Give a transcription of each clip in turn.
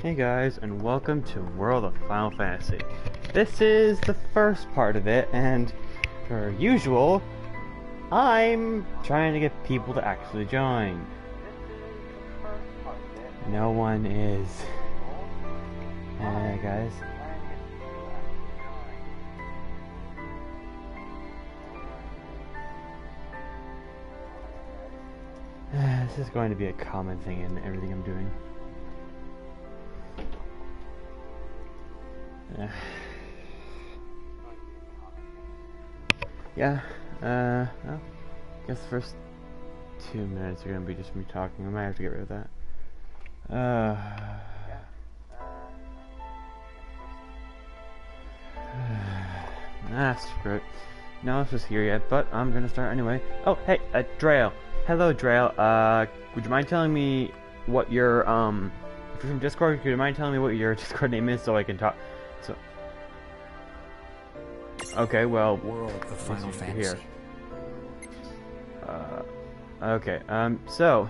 Hey guys, and welcome to World of Final Fantasy. This is the first part of it, and per usual, I'm trying to get people to actually join. No one is. Hey guys. This is going to be a common thing in everything I'm doing. Yeah, well, I guess the first 2 minutes are gonna be just me talking. I might have to get rid of that. Screw it. No one else is here yet, but I'm gonna start anyway. Oh, hey, Drail. Hello, Drail. Would you mind telling me what your, if you're from Discord, could you mind telling me what your Discord name is so I can talk? So, okay, well, World of Final Fantasy. Okay, so,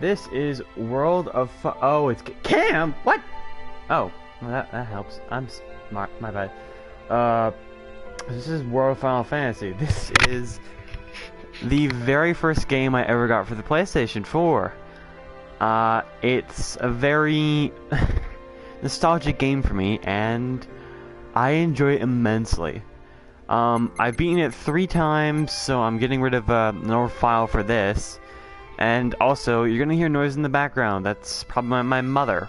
this is World of oh, it's Cam! What? Oh, well, that helps. I'm smart, my bad. This is World of Final Fantasy. This is the very first game I ever got for the PlayStation 4. It's a very nostalgic game for me, and I enjoy it immensely. I've beaten it 3 times, so I'm getting rid of no file for this. And also, you're gonna hear noise in the background. That's probably my mother.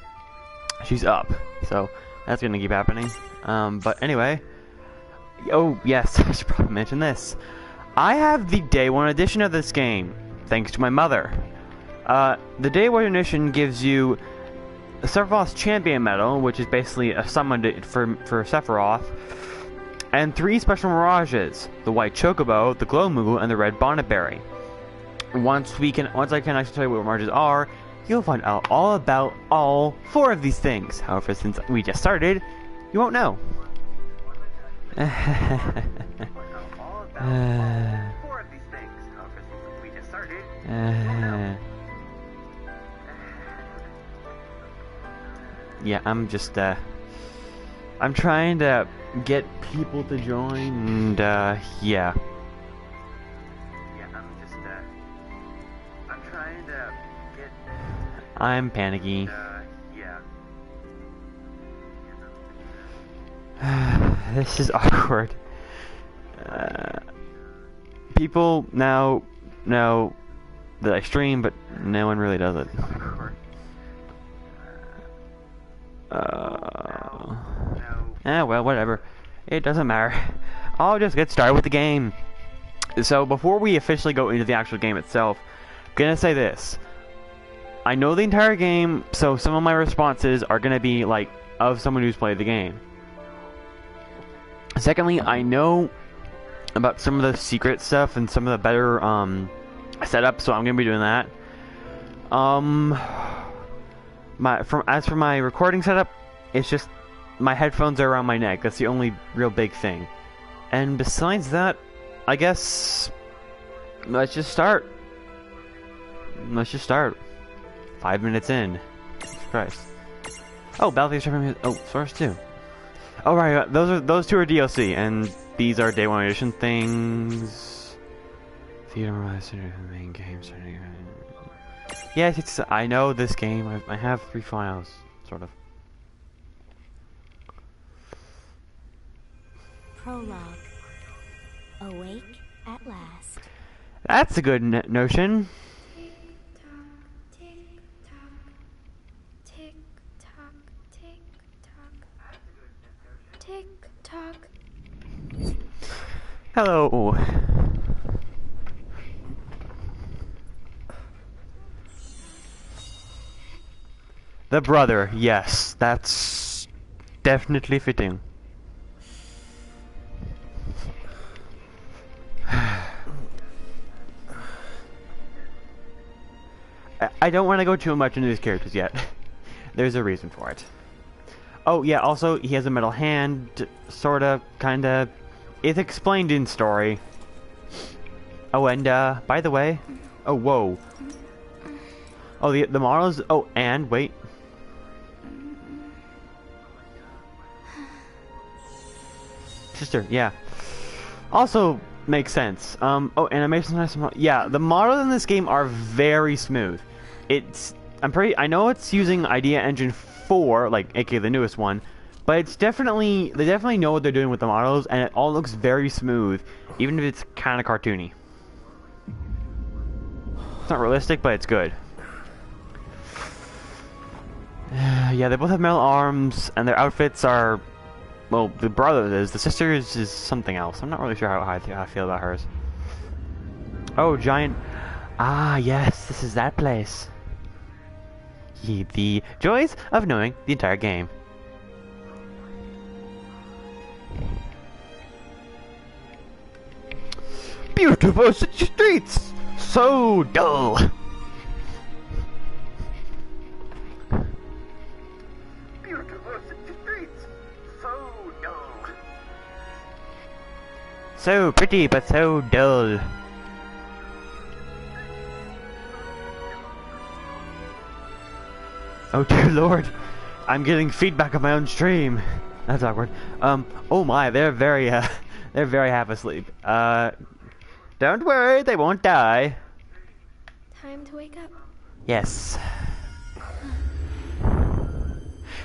She's up, so that's gonna keep happening. But anyway, oh yes, I should probably mention this. I have the Day 1 edition of this game, thanks to my mother. The Day 1 edition gives you a Sephiroth's Champion Medal, which is basically a summon for Sephiroth, and 3 special mirages: the White Chocobo, the Glow Moogle, and the Red Bonnet Berry. Once I can actually tell you what mirages are, you'll find out all about all 4 of these things. However, since we just started, you won't know. Yeah, I'm just I'm trying to get people to join, and yeah. I'm panicky. This is awkward. People now know that I stream, but no one really does it. Well, whatever. It doesn't matter. I'll just get started with the game. So, before we officially go into the actual game itself, I'm gonna say this. I know the entire game, so some of my responses are gonna be, like, of someone who's played the game. Secondly, I know about some of the secret stuff and some of the better, setup, so I'm gonna be doing that. As for my recording setup, it's just my headphones are around my neck. That's the only real big thing. And besides that, I guess let's just start. 5 minutes in. Jesus Christ. Oh, Battlefield. Oh, Source 2. Oh right, those 2 are DLC, and these are Day 1 edition things. Theater main game. Yes, I know this game. I have 3 files, sort of. Prologue. Awake at last. That's a good notion. Tick tock, tick tock, tick tock, tick tock. Hello. The brother, yes, that's definitely fitting. I don't want to go too much into these characters yet. There's a reason for it. Oh yeah, also he has a metal hand, sorta, kinda. It's explained in story. Oh, and by the way, oh whoa. Oh, the models. Oh, and wait. sister, yeah. Also makes sense. Oh, animation. Yeah, the models in this game are very smooth. I know it's using Idea Engine 4, like aka the newest one, but they definitely know what they're doing with the models, and it all looks very smooth, even if it's kind of cartoony. It's not realistic, but it's good. Yeah, they both have metal arms, and their outfits are, well, the brother is. The sister is something else. I'm not really sure how I feel about hers. Oh, giant. Ah, yes, this is that place. The joys of knowing the entire game. Beautiful city streets! So dull! Beautiful city streets! So dull! So pretty, but so dull. Oh dear lord, I'm getting feedback on my own stream. That's awkward. Oh my, they're very half asleep. Don't worry, they won't die. Time to wake up. Yes.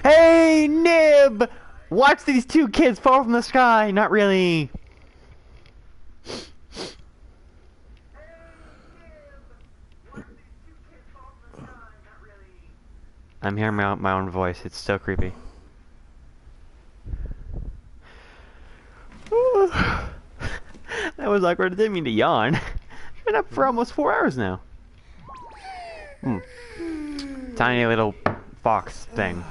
Hey, Nib! Watch these two kids fall from the sky. Not really. I'm hearing my own voice. It's so creepy. That was awkward. I didn't mean to yawn. I've been up for almost 4 hours now. Tiny little fox thing.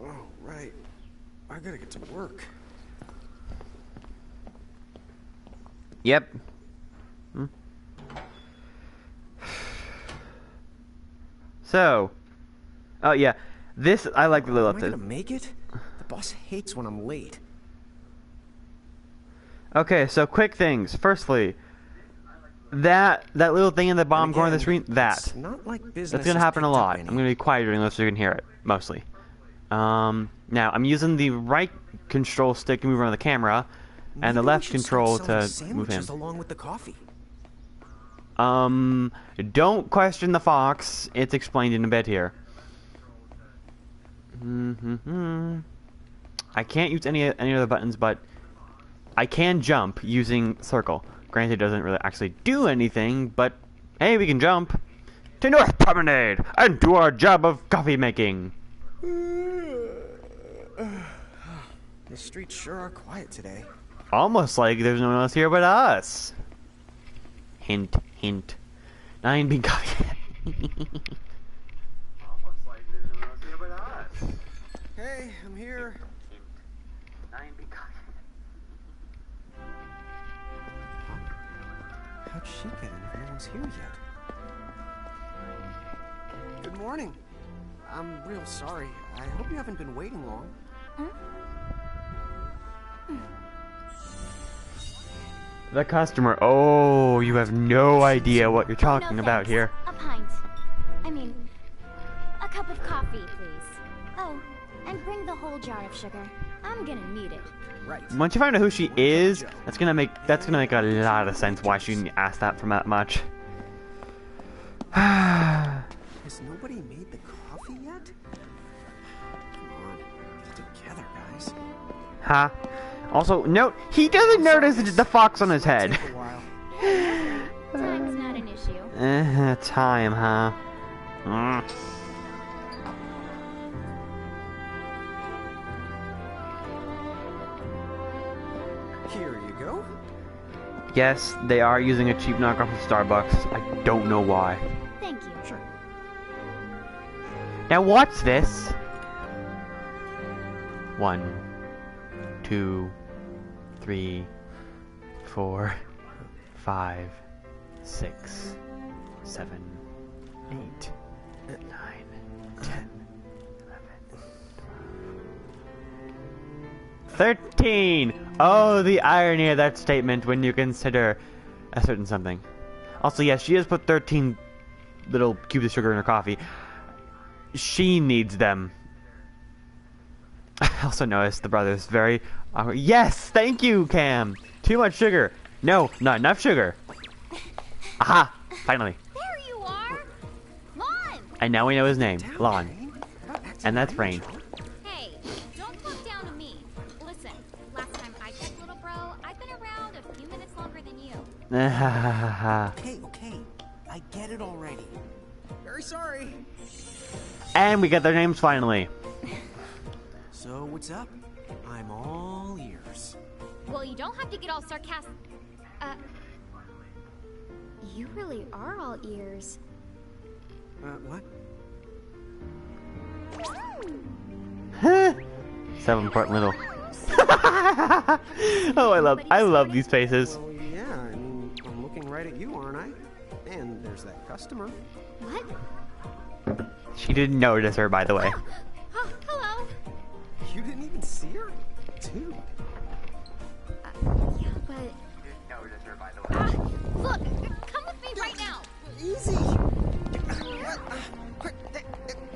Oh, right. I gotta get to work. Yep. So, oh yeah, this I like the little. Am I gonna make it? The boss hates when I'm late. Okay, so quick things. Firstly, that little thing in the bottom corner of the screen, It's not like business that's gonna happen a has picked up lot. any. I'm gonna be quiet during this so you can hear it mostly. Now I'm using the right control stick to move around the camera, and the Maybe we left should start control selling to move sandwiches him. along with the coffee. Don't question the fox. It's explained in a bit here. I can't use any other buttons, but I can jump using circle. Granted, it doesn't really actually do anything, but hey, we can jump to North Promenade and do our job of coffee making. The streets sure are quiet today. Almost like there's no one else here but us. Hint, hint. 9 bean coffee. Almost like there's no one else here but us. Hey, I'm here. 9 bean coffee. How'd she get in if no one's here yet? Good morning. I'm real sorry. I hope you haven't been waiting long. The customer. Oh, you have no idea what you're talking No, about thanks. here. A pint. I mean, a cup of coffee, please. Oh, and bring the whole jar of sugar. I'm gonna need it. Right. Once you find out who she is, that's gonna make a lot of sense why she didn't ask that from that much. Has nobody made the coffee yet? Come on, get together, guys. Huh? Also, note, he doesn't notice the fox on his head. Take a while. Time's not an issue. Time, huh? Here you go. Yes, they are using a cheap knockoff of Starbucks. I don't know why. Thank you. Sure. Now what's this? 1, 2, 3, 4, 5, 6, 7, 8, 9, 10, 11, 12, 13! Oh, the irony of that statement when you consider a certain something. Also, yes, she has put 13 little cubes of sugar in her coffee. She needs them. I also noticed the brother's very awkward. Yes, thank you, Cam. Too much sugar. No, not enough sugar. Aha, finally. There you are! Lon! And now we know his name, Lon. And that's Rain. Hey, don't talk down to me. Listen, last time I checked, little bro, I've been around a few minutes longer than you. Okay. I get it already. Very sorry. And we get their names finally. So, what's up? I'm all ears. Well, you don't have to get all sarcastic. You really are all ears. What? So important little. Oh, I love these faces. Well, yeah, I mean, I'm looking right at you, aren't I? And there's that customer. What? She didn't notice her, by the way. Oh, hello. You didn't even see her? Dude. Yeah, but... Notice her, by the way. Look, come with me right now. Easy.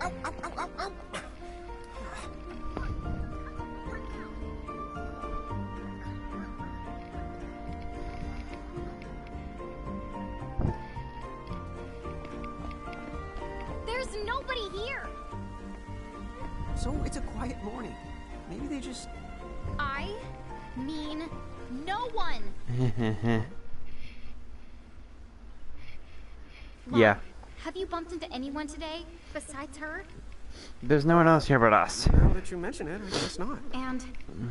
Ow, ow, ow, ow, ow. There's nobody here. So it's a quiet morning. Maybe they just... I mean no one. Lon, Yeah. have you bumped into anyone today besides her? There's no one else here but us. Now that you mention it, I guess not. And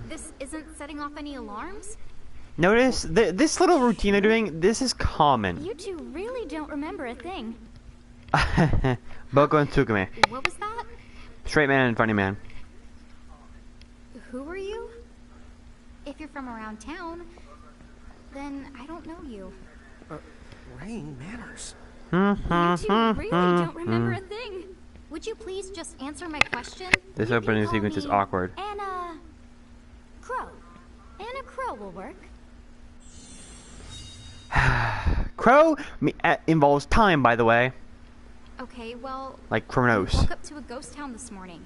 this isn't setting off any alarms? Notice this little routine they're doing. This is common. You two really don't remember a thing. Boko and Tsukume. What was that? Straight man and funny man. Who are you? If you're from around town, then I don't know you. Rain manners. You two really don't remember a thing. Would you please just answer my question? This You opening can call sequence is me awkward. Anna Crow. Anna Crow will work. Crow involves time, by the way. Okay, well, Like I Chronos. woke up to a ghost town this morning.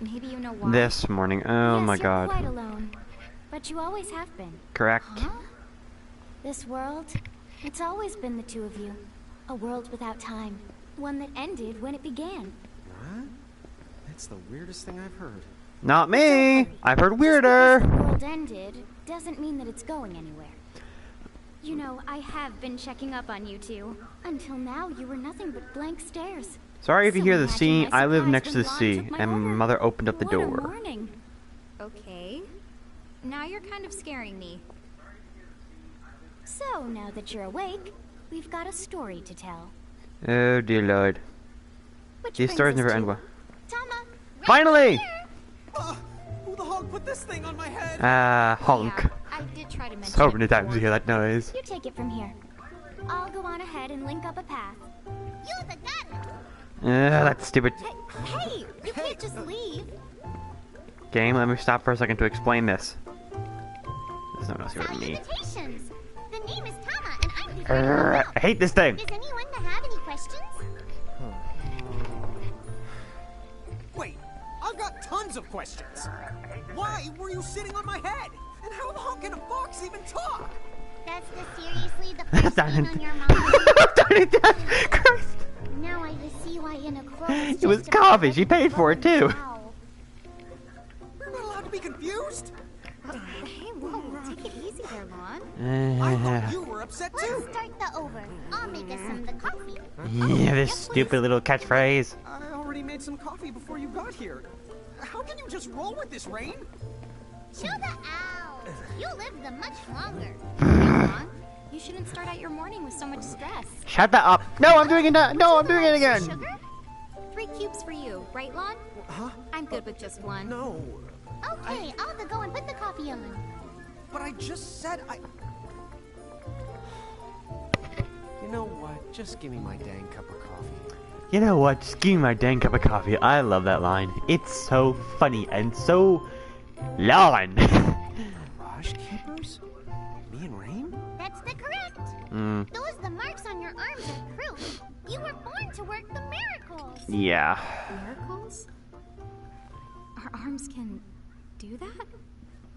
Maybe you know why. This morning. Oh Yes, my you're god. quite alone, but you always have been. Correct. Huh? This world, it's always been the two of you. A world without time. One that ended when it began. What? That's the weirdest thing I've heard. Not me. I've heard Just weirder. because the world ended doesn't mean that it's going anywhere. You know, I have been checking up on you two. Until now, you were nothing but blank stares. Sorry if you So hear the imagine sea. my I live surprise next to when the Lon sea, took my and my order. mother opened up the What a door. morning. Okay. Now you're kind of scaring me. So, now that you're awake, we've got a story to tell. Oh dear lord. Which These brings stories us never to end well. Tama, right Finally! here. Who the hog put this thing on my head? Honk. Yeah, I did try to mention So it many times you before. hear that noise. You take it from here. I'll go on ahead and link up a path. You the gun! That's stupid. Hey, you can't just leave. Game, let me stop for a second to explain this. There's no one else here but me. Salutations. The name is Tama, and I'm the friend I hate this thing. Does anyone have any questions? Wait, I've got tons of questions. Why were you sitting on my head? And how long can a fox even talk? That's seriously the first Darn thing it. on your mind. Darn it, Christ. Now I just see why in a crow is It was just a coffee. bad She paid for it, too. wow. We're not allowed to be confused. Hey, whoa, take it easy there, Lon. I thought you were upset Let's too. start the over. I'll make us some of the coffee. Yeah, this stupid little catchphrase. I already made some coffee before you got here. How can you just roll with this, Rain? Chill the out. You'll live the much longer. Hey, Lon, you shouldn't start out your morning with so much stress. Shut that up. No, I'm doing it. No, I'm doing it again. Sugar? 3 cubes for you, right, Lon? Huh? I'm good with just one. No. Okay, I'll go and put the coffee on. But I just said I... You know what? Just give me my dang cup of coffee. You know what? Just give me my dang cup of coffee. I love that line. It's so funny and so Lon. Right? Mirage Keepers? Me and Rain? That's the correct. Those the marks on your arms are proof. You were born to work the miracles. Yeah. Miracles? Our arms can do that?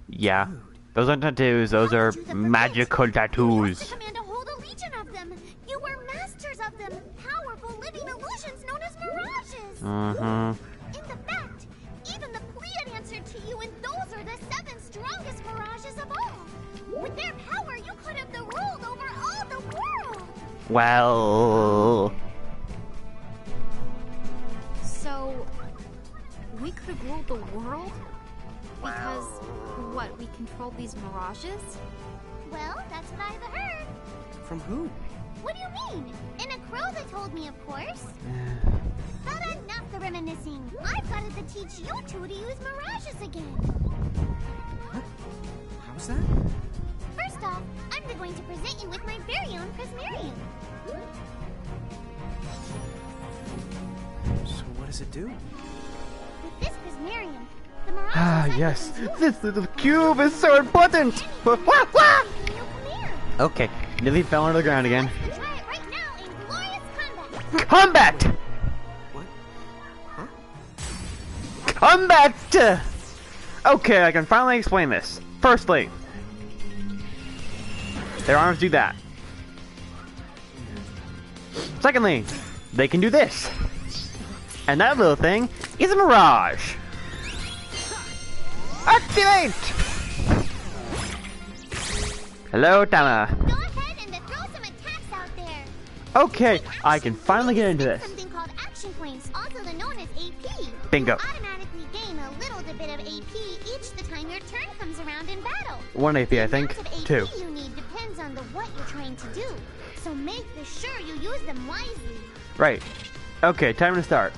Yeah. Those aren't tattoos, those are magical You tattoos. have to command a whole legion of them. You were masters of them. Powerful living illusions known as mirages. In the fact, even the Pleiad answered to you, and those are the 7 strongest mirages of all. With their power, you could have the ruled over all the world. Well... So, we could have ruled the world? Because, what, we controlled these mirages? Well, that's what I've heard. From who? What do you mean? In a crow that told me, of course. But enough the reminiscing. I've got it to teach you two to use mirages again. What? How's that? First off, I'm going to present you with my very own Prismarium. So what does it do? With this Prismarium, the mirages Ah, I yes. can use This little cube is so important! any command. Okay, nearly fell onto the ground again. Let's try it right now in glorious combat. Combat! What? Huh? Combat! Okay, I can finally explain this. Firstly, their arms do that. Secondly, they can do this. And that little thing is a mirage. Activate! Hello, Tama. Go ahead and throw some attacks out there. Okay, I can finally get into this. Something called action points, also known as AP. Bingo. You automatically gain a little bit of AP each the time your turn comes around in battle. 1 AP, I think. The amount of AP 2. you need depends on what you're trying to do. So make sure you use them wisely. Right. Okay, time to start.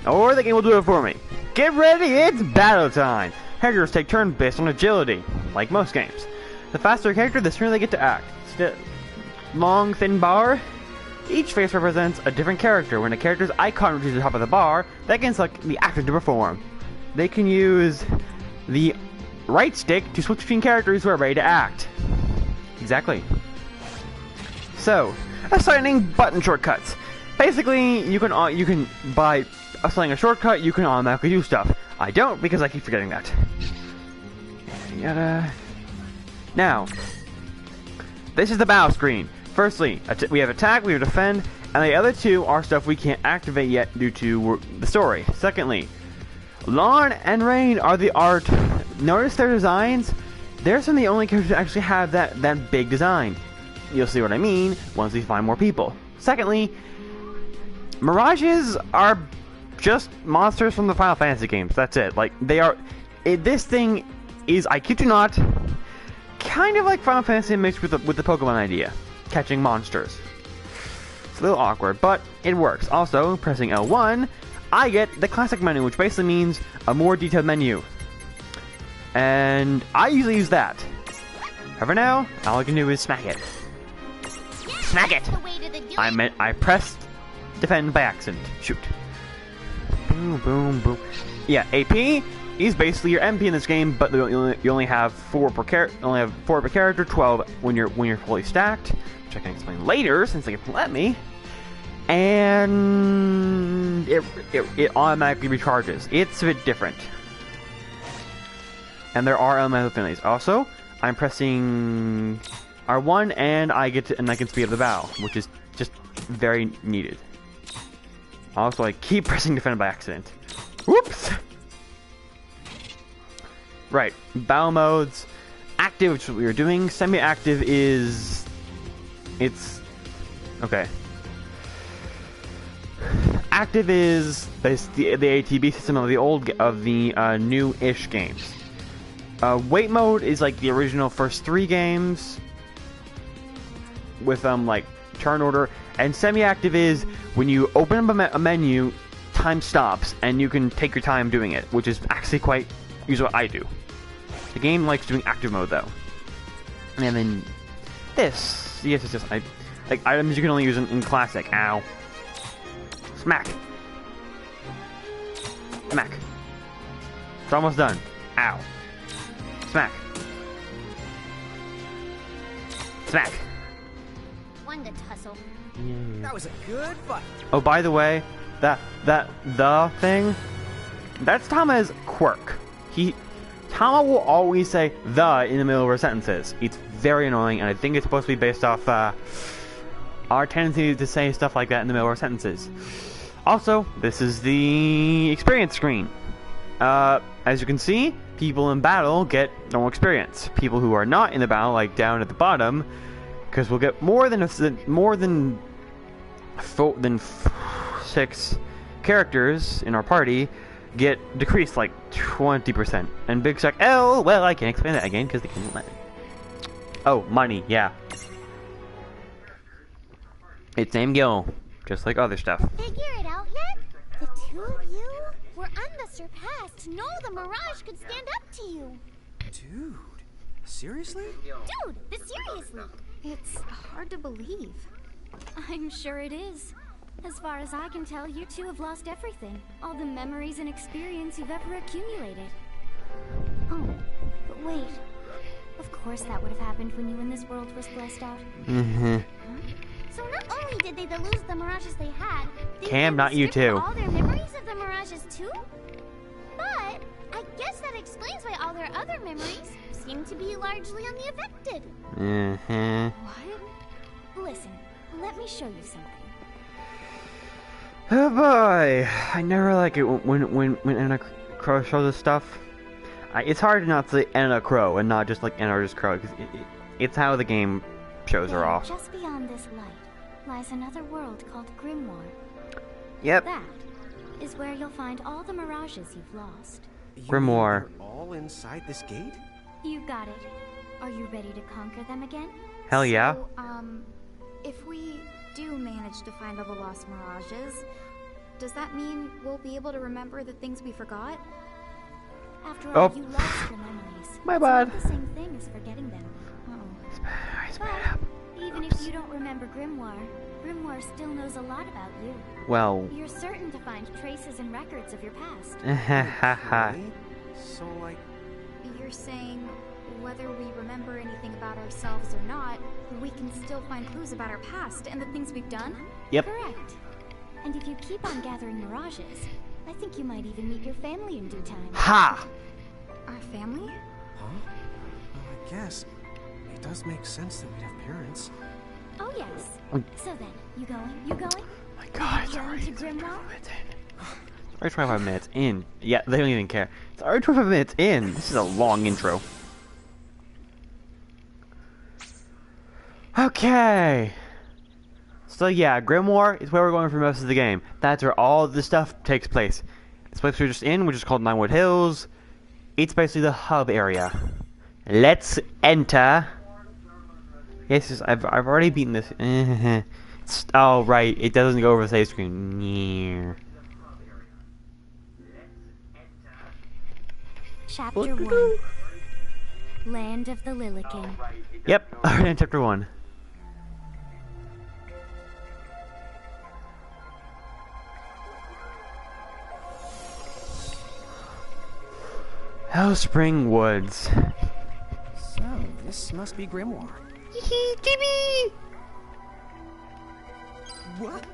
Or the game will do it for me. Get ready, it's battle time! Characters take turns based on agility, like most games. The faster a character, the sooner they get to act. Long, thin bar. Each face represents a different character. When a character's icon reaches the top of the bar, that can select the actor to perform. They can use the right stick to switch between characters who are ready to act. Exactly. So, assigning button shortcuts. Basically, you can by assigning a shortcut, you can automatically do stuff. I don't because I keep forgetting that. Yada. Now, this is the battle screen. Firstly, we have attack, we have defend, and the other two are stuff we can't activate yet due to the story. Secondly, Lawn and Rain are the art. Notice their designs. They're some of the only characters that actually have that big design. You'll see what I mean once we find more people. Secondly, mirages are just monsters from the Final Fantasy games. That's it. Like, they are... this thing is, I kid you not, kind of like Final Fantasy mixed with the Pokemon idea. Catching monsters. It's a little awkward, but it works. Also, pressing L1, I get the classic menu, which basically means a more detailed menu. And I usually use that. However now, all I can do is smack it. Smack it! I pressed defend by accident. Shoot. Boom, boom, boom. Yeah, AP is basically your MP in this game, but you only have 4 per character, 12 when you're fully stacked, which I can explain later since they can let me. And it automatically recharges. It's a bit different. And there are elemental affinities. Also, I'm pressing R1 and I can speed up the battle, which is just very needed. Also, I keep pressing defend by accident. Whoops! Right, battle modes. Active, which is what we were doing. Semi-active is... it's... okay. Active is the ATB system of the new-ish games. Wait mode is like the original first 3 games with like turn order, and semi-active is when you open up a menu, time stops and you can take your time doing it, which is actually quite usually what I do. The game likes doing active mode though. And then this, yes, it's just like items you can only use in classic. Ow. Smack. Smack. It's almost done. Ow. Smack. Smack. One good tussle. Yeah. That was a good fight. Oh, by the way, the thing, that's Tama's quirk. Tama will always say the in the middle of her sentences. It's very annoying, and I think it's supposed to be based off our tendency to say stuff like that in the middle of our sentences. Also, this is the experience screen. As you can see, people in battle get normal experience. People who are not in the battle, like down at the bottom, because we'll get more than 6 characters in our party, get decreased like 20%. And Big Stack L, well, I can't explain that again because they can't let me. Oh, money, yeah. It's named Gil, just like other stuff. Figure it out yet? The two of you were unsurpassed. No, the Mirage could stand up to you. Dude, seriously? Dude, seriously. It's hard to believe. I'm sure it is. As far as I can tell, you two have lost everything. All the memories and experience you've ever accumulated. Oh, but wait. Of course that would have happened when you and this world were spliced out. Mm-hmm. So not only did they lose the Mirages they had, they Cam, not you too. all their memories of the Mirages too? But I guess that explains why all their other memories seem to be largely unaffected. Mm-hmm. What? Listen, let me show you something. Oh boy, I never like it when Anna Crow shows us stuff. It's hard to not say Anna Crow and not just like Anna just Crow, because it's how the game shows her off. Just beyond this light lies another world called Grimoire. Yep. That is where you'll find all the mirages you've lost. Grimoire. You're all inside this gate? You got it. Are you ready to conquer them again? Hell yeah. So, if we do manage to find all the lost mirages, does that mean we'll be able to remember the things we forgot? After all, you lost your memories. My It's bad. not the same thing as forgetting them. But even if you don't remember Grimoire, Grimoire still knows a lot about you. Well. You're certain to find traces and records of your past. Okay. So, like... You're saying whether we remember anything about ourselves or not, we can still find clues about our past and the things we've done? Yep. Correct. And if you keep on gathering mirages, I think you might even meet your family in due time. Ha! Our family? Huh? Well, I guess it does make sense that we'd have parents. Oh yes. So then, you going? You going? Oh my god, it's Going already to Grimoire? 25 minutes in. Yeah, they don't even care. It's already 25 minutes in. This is a long intro. Okay. So yeah, Grimoire is where we're going for most of the game. That's where all the stuff takes place. This place we're just in, which is called Ninewood Hills. It's basically the hub area. Let's enter. Yes, I've already beaten this. Oh right, it doesn't go over the save screen. Chapter 1. Land of the Lilikin. Yep, already in chapter 1. Hellspring Woods. So, this must be Grimoire. Jimmy! What?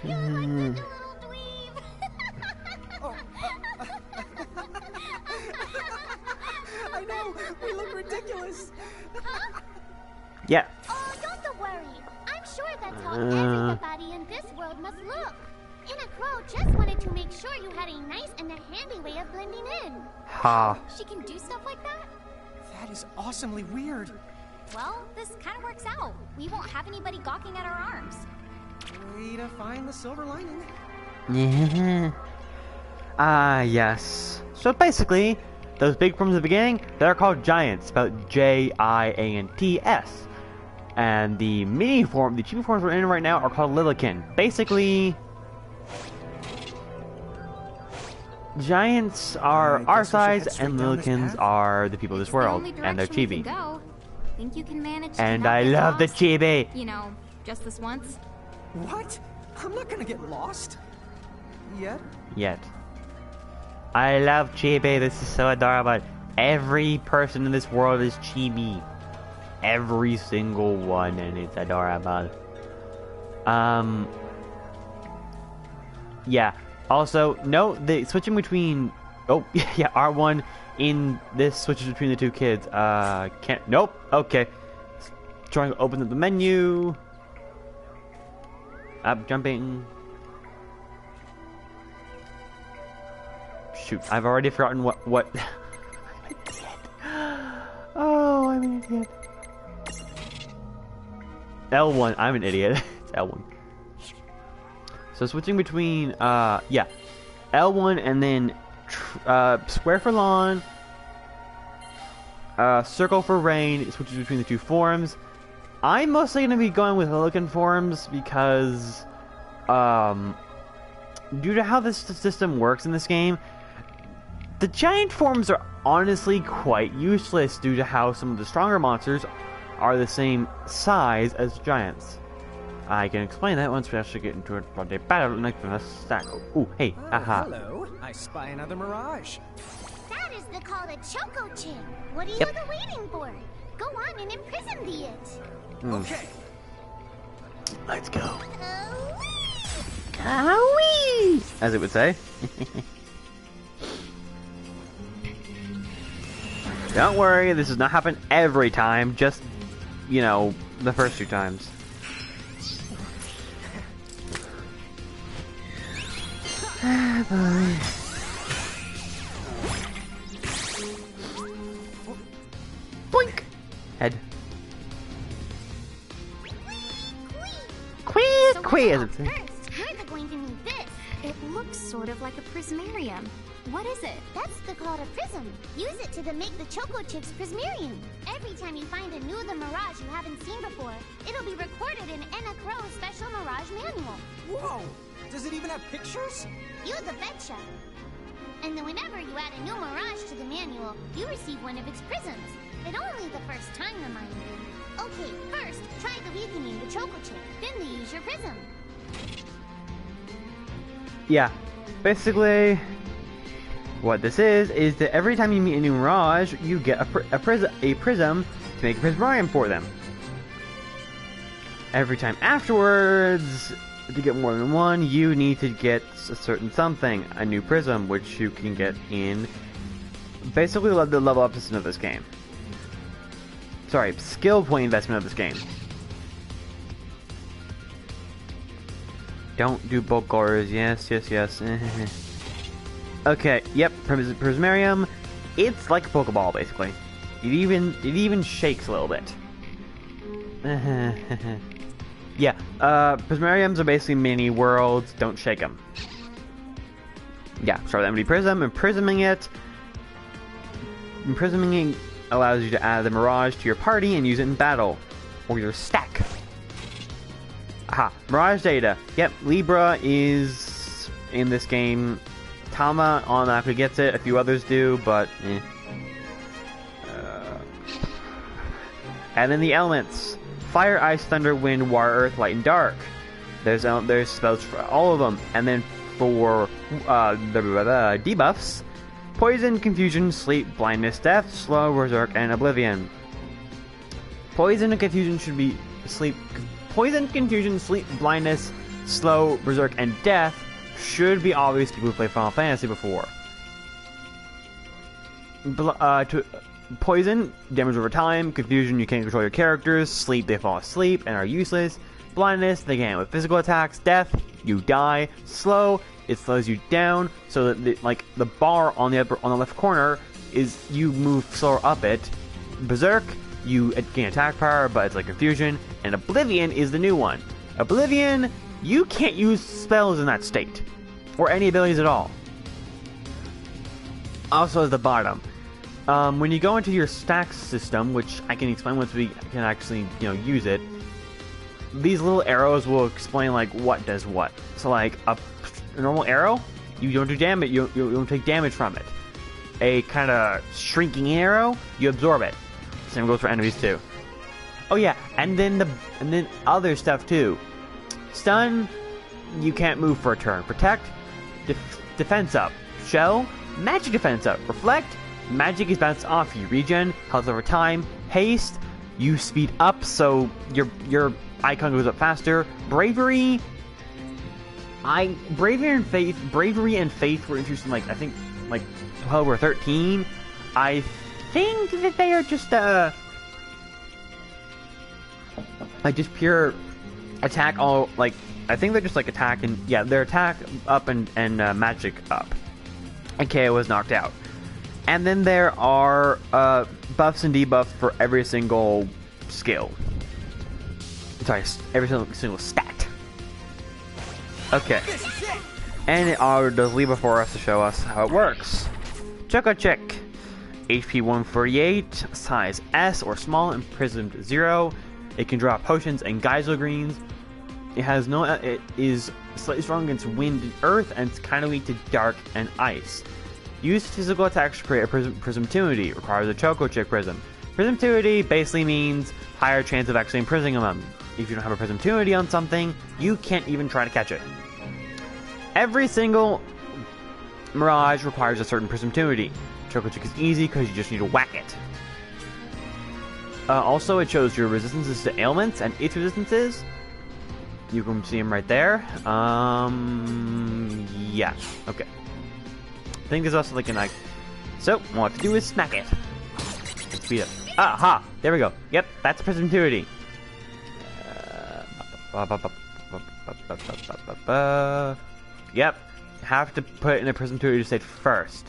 You're like such a little dweeb. Oh, I know, we look ridiculous. Yeah. Oh, don't worry. I'm sure that's how everybody in this world must look. Anna Crow just wanted to make sure you had a nice and a handy way of blending in. Ha. She can do stuff like that? That is awesomely weird. Well, this kind of works out. We won't have anybody gawking at our arms. Way to find the silver lining. Yeah. Ah, yes. So basically, those big forms at the beginning, they're called giants, spelled Giants. And the mini form, the chibi forms we're in right now are called Lilikin. Basically, giants are our size and Lilikins are the people of this world, and they're chibi. Think you can manage to And not I get love the lost? chibi! You know, just this once? What? I'm not gonna get lost. Yet? Yet. I love Chibi. This is so adorable. Every person in this world is Chibi. Every single one, and it's adorable. Yeah. Also, note the switching between. Oh, yeah. R1 in this switches between the two kids. Can't. Nope. Okay. Trying to open up the menu. Up jumping. Shoot, I've already forgotten what I'm an idiot. Oh, I'm an idiot. L1, I'm an idiot. It's L1. So switching between, yeah. L1 and then square for lawn, circle for rain. It switches between the two forms. I'm mostly going to be going with looking forms because, due to how this system works in this game, the giant forms are honestly quite useless due to how some of the stronger monsters are the same size as giants. I can explain that once we actually get into it. But they battle next to us. Stack. Ooh, hey, aha. Hello, I spy another mirage. That is the call of Choco Chip. What are you waiting for? Go on and imprison the it. Okay. Let's go. Oh, Wee! As it would say. Don't worry, this does not happen every time, just, you know, the first two times. Boink! Head. Quee, as it says. First, you're going to need this. It looks sort of like a prismarium. What is it? That's the called a prism. Use it to make the Choco Chips Prismarium. Every time you find a new the Mirage you haven't seen before, it'll be recorded in Enna Crow's special Mirage manual. Whoa! Does it even have pictures? You the betcha. And then whenever you add a new Mirage to the manual, you receive one of its prisms. But only the first time, remind you. Okay, first, try the weakening the Choco Chip. Then they use your prism. Yeah, basically, what this is that every time you meet a new Mirage, you get a prism to make a Prismarium for them. Every time afterwards, to get more than one, you need to get a certain something, a new prism, which you can get in basically the level up system of this game. Sorry, skill point investment of this game. Don't do bulk orders. Yes. Okay, yep, Prismarium. It's like a Pokeball, basically. It even shakes a little bit. Yeah, Prismariums are basically mini worlds. Don't shake them. Yeah, start with empty prism, imprisoming it. Imprisoning allows you to add the Mirage to your party and use it in battle, or your stack. Aha, Mirage data. Yep, Libra is in this game. Tama automatically gets it. A few others do, but eh. And then the elements: fire, ice, thunder, wind, water, earth, light, and dark. There's spells for all of them. And then for the debuffs: poison, confusion, sleep, blindness, death, slow, berserk, and oblivion. Poison and confusion should be sleep. Poison, confusion, sleep, blindness, slow, berserk, and death should be obvious to people who play Final Fantasy before. Poison, damage over time. Confusion, you can't control your characters. Sleep, they fall asleep and are useless. Blindness, they can't with physical attacks. Death, you die. Slow, it slows you down so that the bar on the left corner is you move slower up it. Berserk, you gain attack power, but it's like confusion. And Oblivion is the new one. Oblivion, you can't use spells in that state, or any abilities at all. Also at the bottom, when you go into your stacks system, which I can explain once we can actually use it, these little arrows will explain like what does what. So like a normal arrow, you don't do damage, you don't take damage from it. A kind of shrinking arrow, you absorb it. Same goes for enemies too. Oh yeah, and then other stuff too. Stun, you can't move for a turn. Protect, defense up. Shell, magic defense up. Reflect, magic is bounced off you. Regen, health over time. Haste, you speed up so your icon goes up faster. Bravery, bravery and faith were introduced in I think 12 or 13. I think that they are just just pure attack. All I think they're just attack and their attack up and magic up. And KO was knocked out. And then there are buffs and debuffs for every single skill. Sorry, every single stat. Okay. And it does leave before us to show us how it works. Choco Chick. HP 148, size S or small, imprisoned 0. It can draw potions and geyser greens. It is slightly strong against wind and earth, and it's kind of weak to dark and ice. Use physical attacks to create a prismatuity. Requires a Choco Chick prism. Prismatuity basically means higher chance of actually imprisoning them. If you don't have a prismatuity on something, you can't even try to catch it. Every single mirage requires a certain prismatuity. Choco Chick is easy because you just need to whack it. Also, it shows your resistances to ailments and its resistances. You can see them right there. Yeah. Okay. I think there's also so, what to do is smack it. Let's speed up. Aha! There we go. Yep, that's prismatuity. Yep. Have to put it in a prismatuity state first.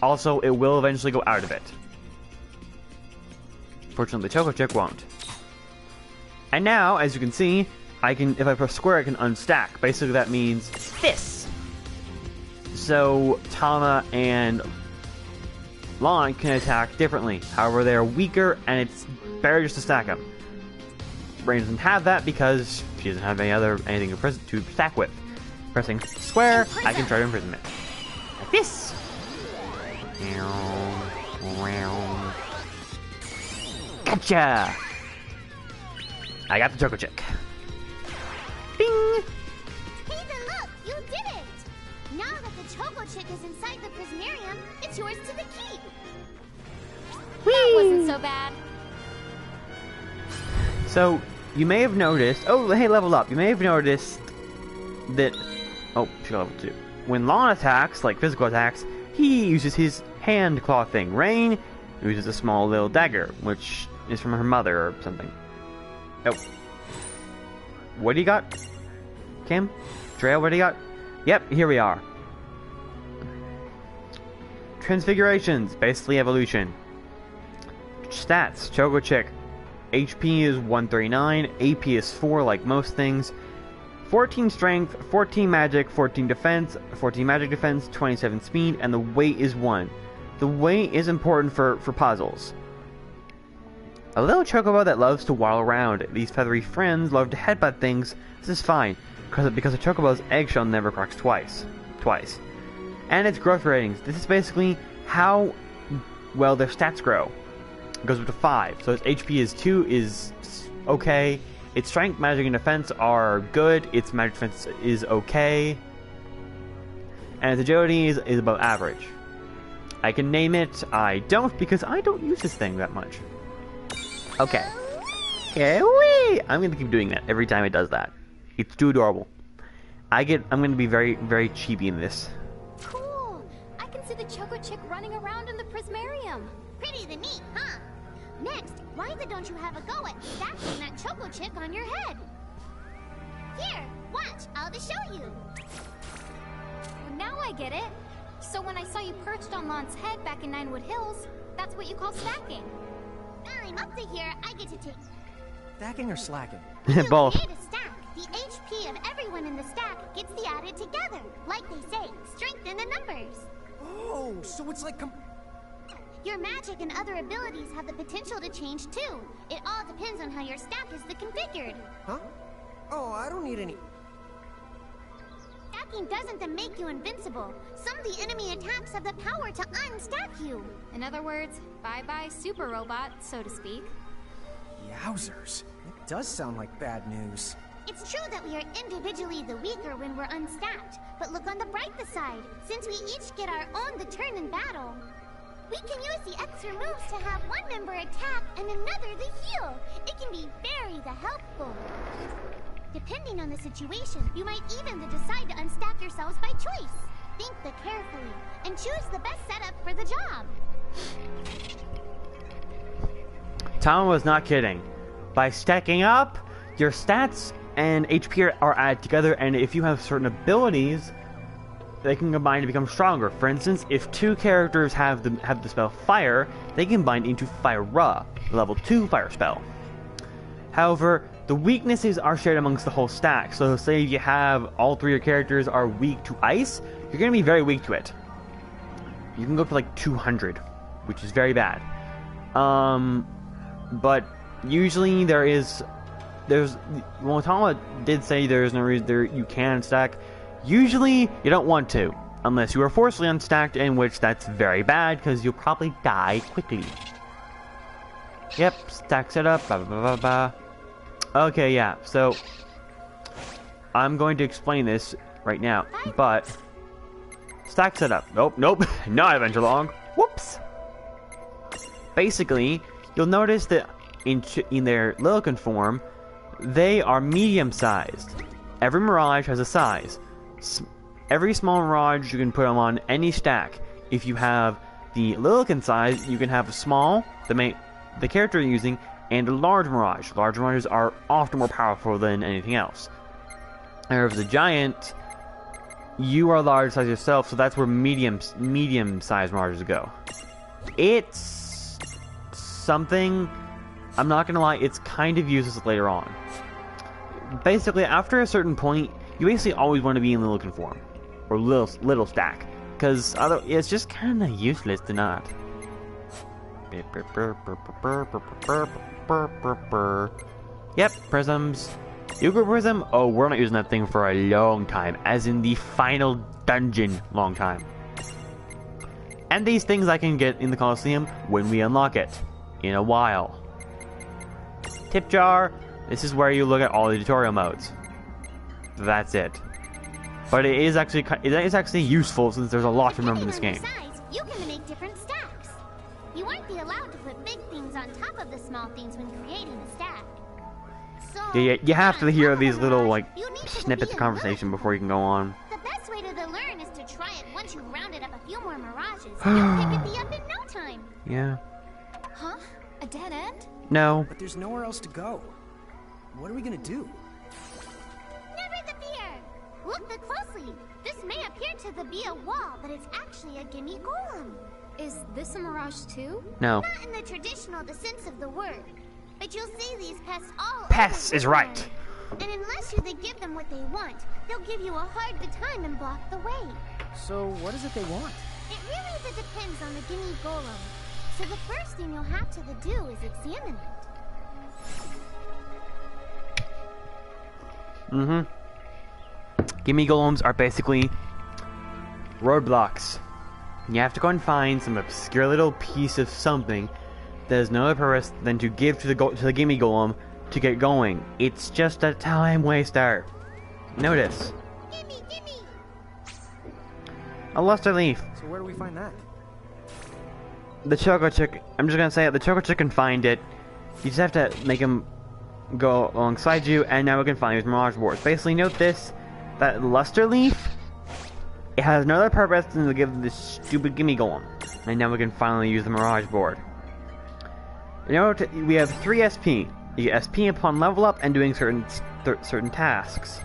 Also, it will eventually go out of it. Fortunately, Choco Chick won't. And now, as you can see, if I press square, I can unstack. Basically, that means this. So, Tama and Lon can attack differently. However, they are weaker, and it's better just to stack them. Rain doesn't have that because she doesn't have anything to stack with. Pressing square, I can try to imprison it. Like this. Gotcha! I got the Choco Chick. Bing! Hey, look! You did it! Now that the Choco Chick is inside the Prismarium, it's yours to the keep. That wasn't so bad. So, you may have noticed... Oh, hey, level up. You may have noticed that... Oh, she got level 2. When Lon attacks, like physical attacks, he uses his hand claw thing. Rain uses a small little dagger, which is from her mother or something. Oh. What do you got? Kim? Trail, what do you got? Yep, here we are. Transfigurations, basically evolution. Stats, Choco Chick. HP is 139, AP is 4 like most things. 14 strength, 14 magic, 14 defense, 14 magic defense, 27 speed, and the weight is 1. The weight is important for puzzles. A little chocobo that loves to waddle around. These feathery friends love to headbutt things. This is fine, because a chocobo's eggshell never cracks twice. And its growth ratings. This is basically how well their stats grow. It goes up to 5. So its HP is 2 is okay. Its strength, magic, and defense are good. Its magic defense is okay. And its agility is above average. I can name it. I don't, because I don't use this thing that much. Okay. I'm gonna keep doing that every time it does that. It's too adorable. I'm gonna be very, very chibi in this. Cool. I can see the Choco Chick running around in the Prismarium. Pretty the neat, huh? Next, why don't you have a go at stacking that Choco Chick on your head? Here, watch, I'll just show you. Well, now I get it. So when I saw you perched on Lon's head back in Ninewood Hills, that's what you call stacking. I'm up to here, I get to take... Stacking or slacking? Both. You create a stack. The HP of everyone in the stack gets the added together. Like they say, strengthen the numbers. Oh, so it's like... Your magic and other abilities have the potential to change too. It all depends on how your stack is configured. Huh? Oh, I don't need any... Stacking doesn't make you invincible. Some of the enemy attacks have the power to unstack you. In other words, bye-bye super robot, so to speak. Yowzers. It does sound like bad news. It's true that we are individually the weaker when we're unstacked, but look on the brighter side. Since we each get our own the turn in battle, we can use the extra moves to have one member attack and another the heal. It can be very helpful. Depending on the situation, you might even decide to unstack yourselves by choice. Think carefully and choose the best setup for the job. Tom was not kidding. By stacking up, your stats and HP are added together, and if you have certain abilities, they can combine to become stronger. For instance, if two characters have the spell Fire, they can combine into Fire, level 2 fire spell. However, the weaknesses are shared amongst the whole stack. So say you have all 3 of your characters are weak to ice, you're going to be very weak to it. You can go up to like 200, which is very bad. But usually there's well, Tama did say there's no reason you can stack. Usually you don't want to, unless you are forcibly unstacked, in which that's very bad because you'll probably die quickly. Yep, stack setup. Blah, blah, blah, blah. Okay, yeah. So I'm going to explain this right now, but stack setup. Nope, not adventure long. Whoops. Basically, you'll notice that in their Lilican form, they are medium-sized. Every Mirage has a size. Every small Mirage you can put them on any stack. If you have the Lilican size, you can have a small, the character you're using, and a large Mirage. Large Mirages are often more powerful than anything else. However, as a giant, you are large size yourself, so that's where medium-sized Mirages go. It's something, I'm not gonna lie, it's kind of useless later on. Basically, after a certain point, you basically always want to be in Lilican form, or little stack, because it's just kind of useless to not. Yep, prisms. Yugo Prism? Oh, we're not using that thing for a long time, as in the final dungeon long time. And these things I can get in the Colosseum when we unlock it, in a while. Tip jar. This is where you look at all the tutorial modes. That's it. But it is actually useful since there's a lot to remember in this game. Size, you can make different stacks. You won't be allowed to put big things on top of the small things when creating a stack. So, Yeah, you have to hear these little like snippets of conversation before you can go on. The best way to learn is to try it once you've rounded up a few more Mirages. You'll pick it up in no time. Yeah. Huh? A dead end? No. But there's nowhere else to go. What are we gonna do? Never the fear! Look closely. This may appear to be a wall, but it's actually a gimme golem. Is this a mirage too? No. Not in the traditional sense of the word. But you'll see these pests all Pests over is the right. land. And unless you give them what they want, they'll give you a hard time and block the way. So what is it they want? It really depends on the gimme golem. So the first thing you'll have to do is examine it. Gimme golems are basically roadblocks. You have to go and find some obscure little piece of something that has no other purpose than to give to the gimme golem to get going. It's just a time waster. Notice. Gimme! A luster leaf. So where do we find that? The Choco Chick. I'm just gonna say it. The Choco Chick can find it. You just have to make him go alongside you, and now we can find his Mirage boards. Basically, note this: that luster leaf, it has no other purpose than to give this stupid gimme golem. And now we can finally use the Mirage board. You know, we have 3 SP. You get SP upon level up and doing certain tasks.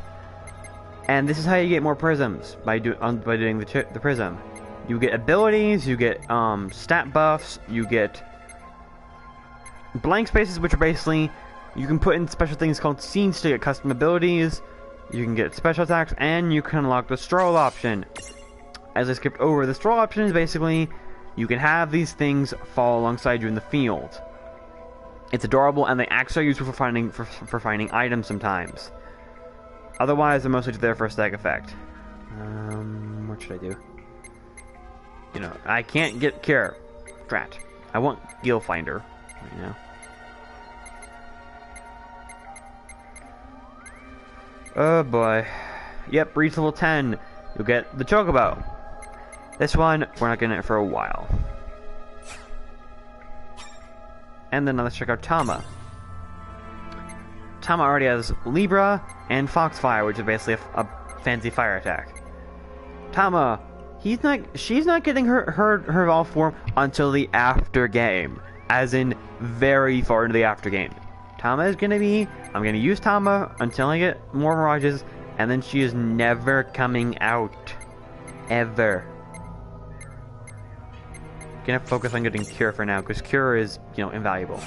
And this is how you get more prisms by doing the prism. You get abilities, you get stat buffs, you get blank spaces, which are basically you can put in special things called scenes to get custom abilities. You can get special attacks, and you can unlock the stroll option. As I skipped over, the stroll option is basically you can have these things fall alongside you in the field. It's adorable, and they actually are useful for finding items sometimes. Otherwise, they're mostly there for a stack effect. What should I do? You know, I can't get Cure. Drat. I want Gil Finder right now. Oh boy. Yep, reach level 10. You'll get the chocobo. This one, we're not getting it for a while. And then let's check out Tama. Tama already has Libra and Foxfire, which is basically a fancy fire attack. Tama, she's not getting her evolved form until the after game, as in very far into the after game. Tama is gonna be, I'm gonna use Tama until I get more mirages, and then she is never coming out, ever. Gonna focus on getting Cure for now, because Cure is, you know, invaluable.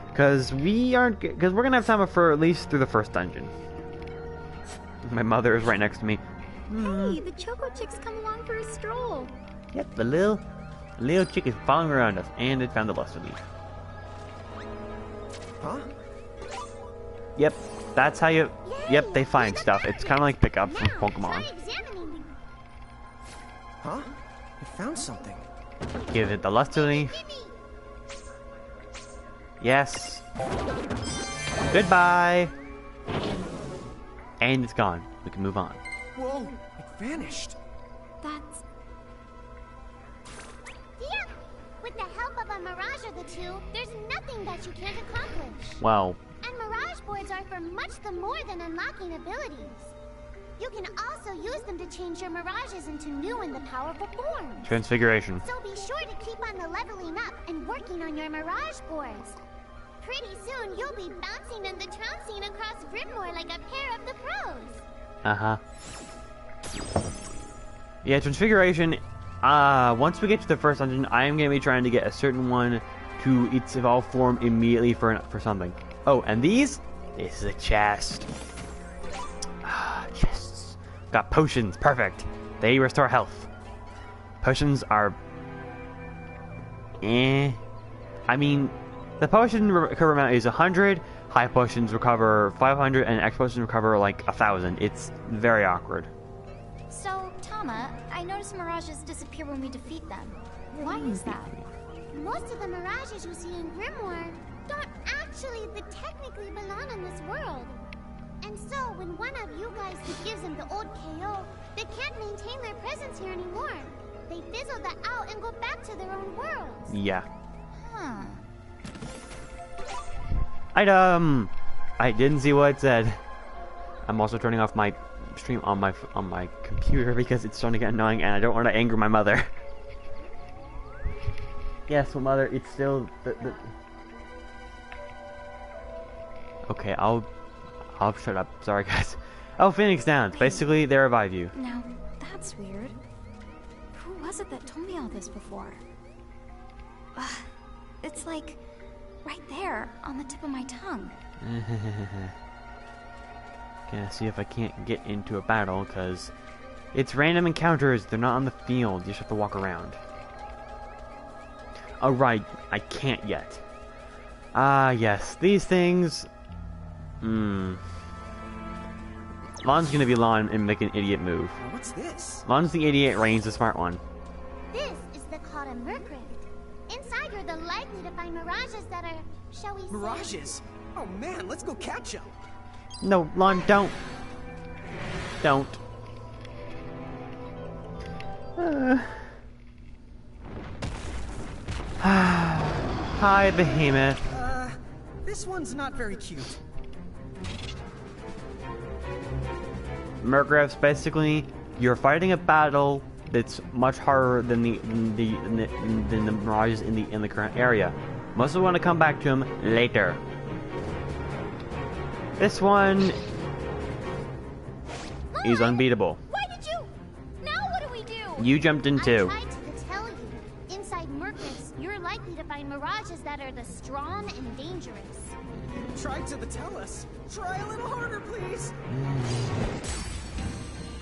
Because we're gonna have Tama for at least through the first dungeon. My mother is right next to me. Hey, the Choco Chick's come along for a stroll. Yep, the little chick is following around us, and it found the luster leaf. Huh? Yep, that's how you. Yep, they find stuff. It's kind of like pickup from Pokemon. Huh? I found something. Give it the luster leaf. Yes. Goodbye. And it's gone. We can move on. Whoa! It vanished. That's... Yeah. With the help of a mirage or the two, there's nothing that you can't accomplish. Wow. And mirage boards are for much the more than unlocking abilities. You can also use them to change your mirages into new and the powerful forms. Transfiguration. So be sure to keep on the leveling up and working on your mirage boards. Pretty soon you'll be bouncing and the trouncing across Grimmore like a pair of the pros. Uh-huh. Yeah, Transfiguration, once we get to the first dungeon, I am going to be trying to get a certain one to its evolved form immediately for something. Oh, and this is a chest. Ah, chests. Got potions, perfect. They restore health. Potions are... I mean, the potion recover amount is 100, high potions recover 500, and X potions recover like 1,000. It's very awkward. So, Tama, I noticed mirages disappear when we defeat them. Why is that? Most of the mirages you see in Grimoire don't actually technically belong in this world. And so, when one of you guys gives them the old KO, they can't maintain their presence here anymore. They fizzle that out and go back to their own worlds. Yeah. Huh. Item! I didn't see what it said. I'm also turning off my stream on my computer because it's starting to get annoying and I don't want to anger my mother. Yes, well, mother, it's still the... Okay, I'll shut up. Sorry, guys. Oh, Phoenix Downs. Basically, they revive you. Now, that's weird. Who was it that told me all this before? It's like right there on the tip of my tongue. Gonna see if I can't get into a battle because it's random encounters. They're not on the field. You just have to walk around. Oh, right. I can't yet. Ah, yes. These things... Lon's gonna be Lon and make an idiot move. What's this? Lon's the idiot, Rain's the smart one. This is the called a Mercrift. Inside you're the likely to find mirages that are, shall we say... Mirages? Oh man, let's go catch them. No, Lon, don't. Don't. Hi, Behemoth. This one's not very cute. Mergref's basically you're fighting a battle that's much harder than the mirages in the current area. Most will want to come back to him later. This one is unbeatable. Why did you... Now what do we do? You jumped in too. I tried to tell you. Inside Mercrifts, you're likely to find mirages that are the strong and dangerous. Try to tell us. Try a little harder, please.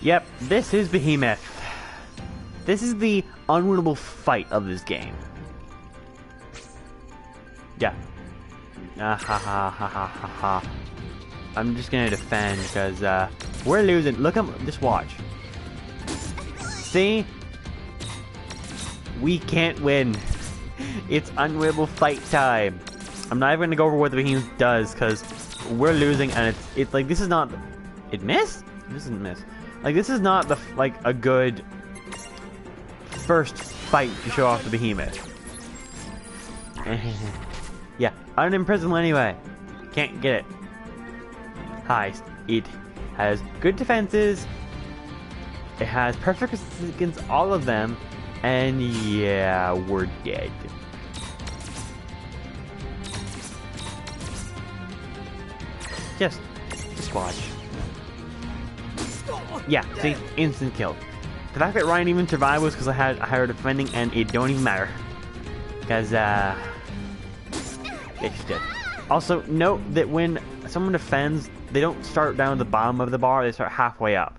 Yep, this is Behemoth. This is the unwinnable fight of this game. Yeah. Ha ha ha ha ha ha. I'm just gonna defend because we're losing. Look, just watch. See? We can't win. It's unwinnable fight time. I'm not even gonna go over what the Behemoth does because we're losing, and it's like this is not It missed? It doesn't miss. Like, this is not like a good first fight to show off the behemoth. Yeah, unimprisonable anyway. Can't get it. Heist. It has good defenses. It has perfect resistance against all of them. And yeah, we're dead. Just watch. Yeah, see? Instant kill. The fact that Ryan even survived was because I had her defending, and it don't even matter. Because, yeah, she did. Also, note that when someone defends, they don't start down at the bottom of the bar, they start halfway up.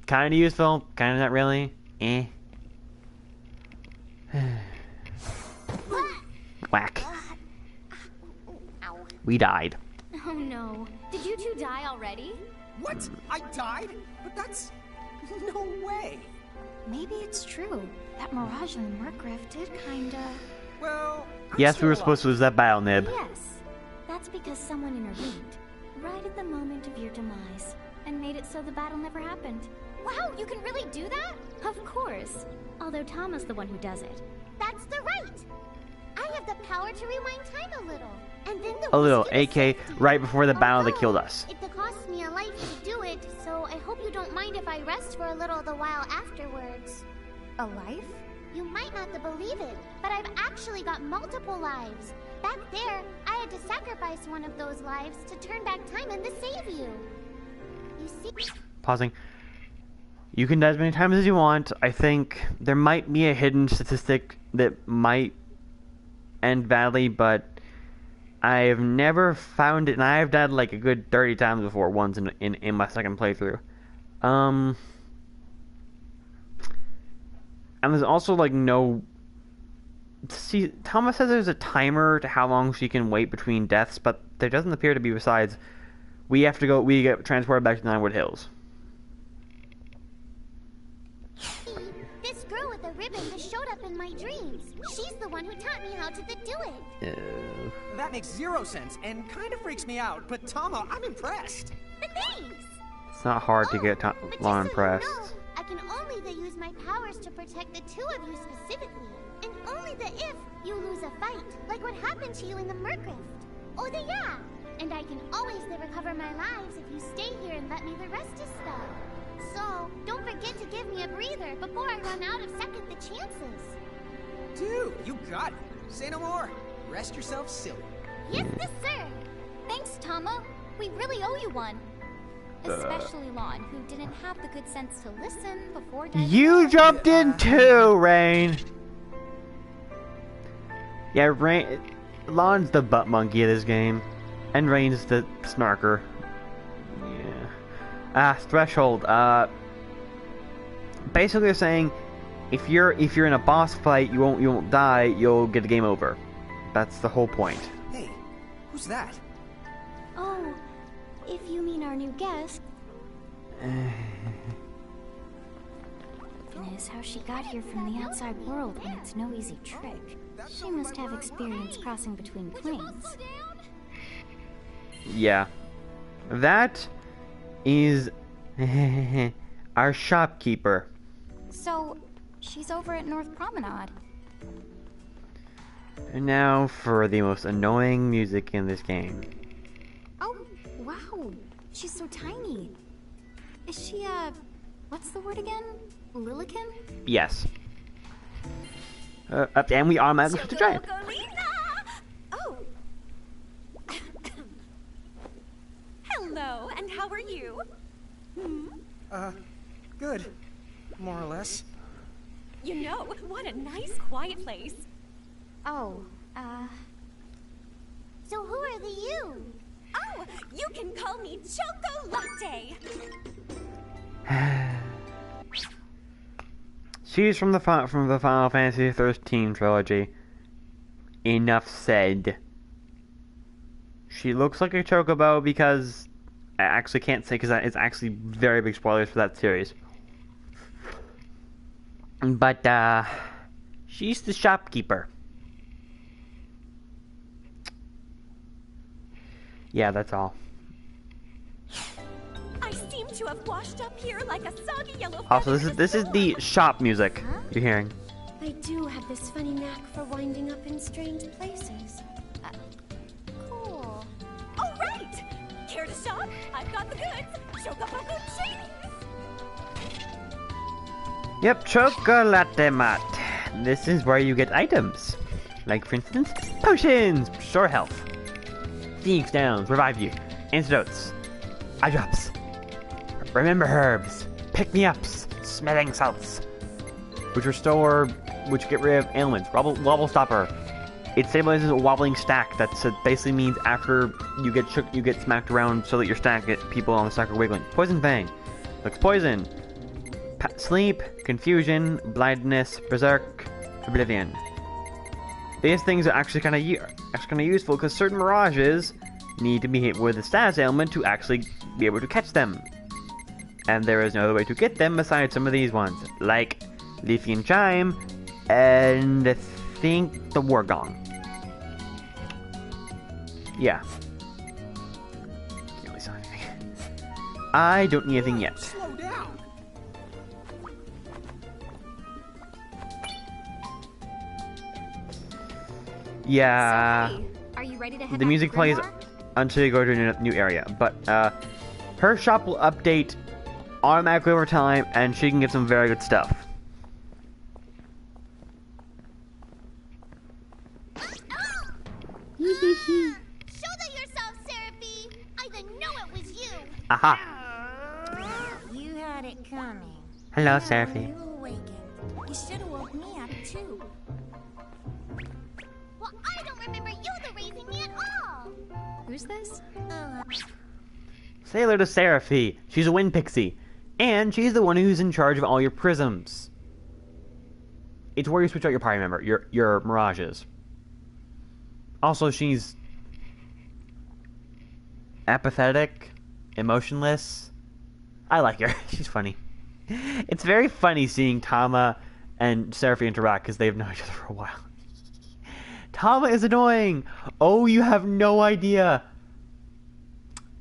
Kind of useful, kind of not really. Eh. Whack. We died. Oh no. Did you two die already? What? I died? But that's... no way. Maybe it's true. That Mirage and Murkriff did kinda... Well, yes, we were supposed to lose that battle, Nib. Yes. That's because someone intervened. Right at the moment of your demise. And made it so the battle never happened. Wow, you can really do that? Of course. Although Tama's the one who does it. That's the right. I have the power to rewind time a little. And then A little, AK, right before the battle that killed us. It costs me a life to do it, so I hope you don't mind if I rest for a little the while afterwards. A life? You might not believe it, but I've actually got multiple lives. Back there, I had to sacrifice one of those lives to turn back time and to save you. You see? Pausing. You can die as many times as you want. I think there might be a hidden statistic that might end badly, but I've never found it, and I've died like a good 30 times before, once in my second playthrough. And there's also like no... See, Thomas says there's a timer to how long she can wait between deaths, but there doesn't appear to be. Besides, we get transported back to Ninewood Hills. This girl with the ribbon just showed up in my dreams. She's the one who taught me how to do it. That makes zero sense and kind of freaks me out, but Tama, I'm impressed. Thanks! It's not hard to get Lon impressed. So you know, I can only use my powers to protect the two of you specifically. And only if you lose a fight, like what happened to you in the Murkrift. Oh, yeah! And I can always recover my lives if you stay here and let me rest a spell. So, don't forget to give me a breather before I run out of second the chances. Dude, you got it. Say no more. Rest yourself silly. Yes, sir. Thanks, Tama. We really owe you one. Especially Lon, who didn't have the good sense to listen before diving You in. jumped in too, Rain! Yeah, Rain... Lon's the butt monkey of this game. And Rain's the snarker. Yeah. Threshold. Basically they're saying, if you're in a boss fight, you won't die, you'll get the game over. That's the whole point. Hey, who's that? Oh, if you mean our new guest. Is how she got here from the outside world, and it's no easy trick. She must have experience crossing between planes. Yeah. That is our shopkeeper. So, she's over at North Promenade. And now for the most annoying music in this game. Oh, wow. She's so tiny. Is she, what's the word again? Lilican? Yes. And we automatically switch to giant. Oh. Hello, and how are you? Good. More or less. You know, what a nice, quiet place. Oh, So who are the you? Oh, you can call me Choco Latte. She's from the Final Fantasy 13 trilogy. Enough said. She looks like a chocobo because I actually can't say because it's actually very big spoilers for that series. But she's the shopkeeper. I to have washed up here like a soggy yellow Also, feather this is the shop music you're hearing. I do have this funny knack for winding up in strange places. Cool. All right. Care to shop? I've got the goods. Chocopoco Yep, Chocolate Mat. This is where you get items. Like, for instance, potions, restore health, Phoenix Downs, revive you, antidotes, eye drops, remember herbs, pick-me-ups, smelling salts, which get rid of ailments, wobble stopper. It stabilizes a wobbling stack. That basically means after you get smacked around so that your people on the stack are wiggling. Poison Fang, looks poison. Sleep, confusion, blindness, berserk, oblivion. These things are actually kind of useful because certain mirages need to be hit with a status ailment to actually be able to catch them. And there is no other way to get them besides some of these ones, like Leafy Chime, and I think the War Gong. Yeah. Can't really sell anything. I don't need anything yet. Slow down. Yeah. So, hey, are you ready to head The back music to plays Grimoire? until you go to a new area, but her shop will update automatically over time, and she can get some very good stuff. Show them yourself, Seraphie! I didn't know it was you! Aha! You had it coming. Hello, Now Seraphie. You awakened. You should have woke me up too. Well, I don't remember you raising me at all! Who's this? Say hello to Seraphie. She's a wind pixie, and she's the one who's in charge of all your prisms. It's where you switch out your party member, your mirages. Also, she's apathetic, emotionless. I like her. She's funny. It's very funny seeing Tama and Seraphie interact because they've known each other for a while. Tama is annoying! Oh, you have no idea!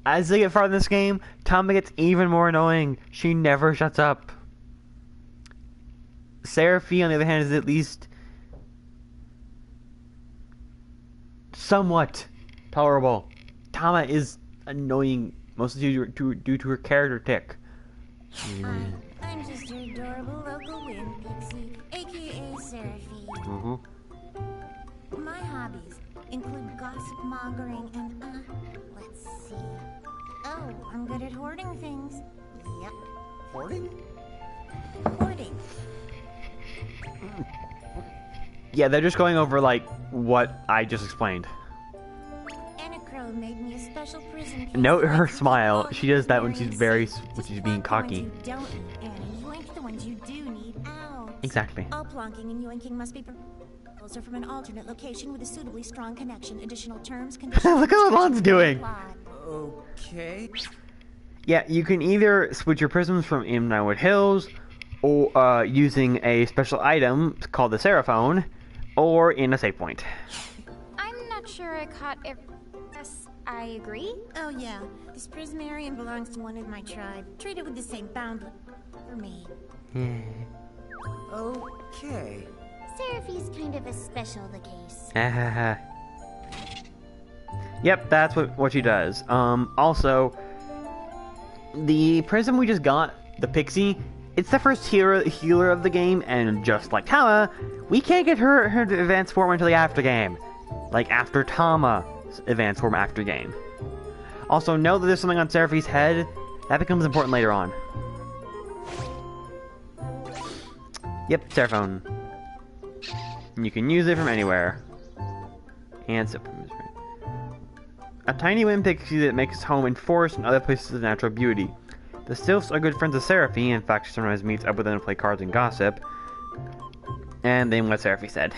As they get farther in this game, Tama gets even more annoying. She never shuts up. Seraphie, on the other hand, is at least somewhat tolerable. Tama is annoying, mostly due to her character tick. I'm just your adorable local wind pixie, aka Seraphie. My hobbies include gossip mongering and let's see. Oh, I'm good at hoarding things. Yep, Hoarding? hoarding. Yeah, they're just going over, like, what I just explained. Anacro made me a special prison case. Note so I her can keep smile. all She your does that when she's berries. when she's Just being plonk cocky. the ones you don't need, and yoink the ones you do need out. Exactly. All plonking and yoinking must be proposed from an alternate location with a suitably strong connection. Additional terms, conditions. Look at what Lon's doing. apply. Okay. Yeah, you can either switch your prisms from in Ninewood Hills, or using a special item called the Seraphone, or in a save point. I'm not sure I caught Yes, I agree. Oh yeah, this Prismarian belongs to one of my tribe. Treat it with the same bound for me. Okay. Seraphie's kind of a special case. Yep, that's what she does. Also, the prism we just got, the Pixie, it's the first healer of the game, and just like Tama, we can't get her advanced form until the after game. Like, after Tama's advanced form after game. Also, know that there's something on Seraphie's head. That becomes important later on. Yep, Seraphone. And you can use it from anywhere. And so, a tiny wind pixie that makes its home in forests and other places of natural beauty. The Sylphs are good friends of Seraphie. In fact, she sometimes meets up with them to play cards and gossip. And then what Seraphie said.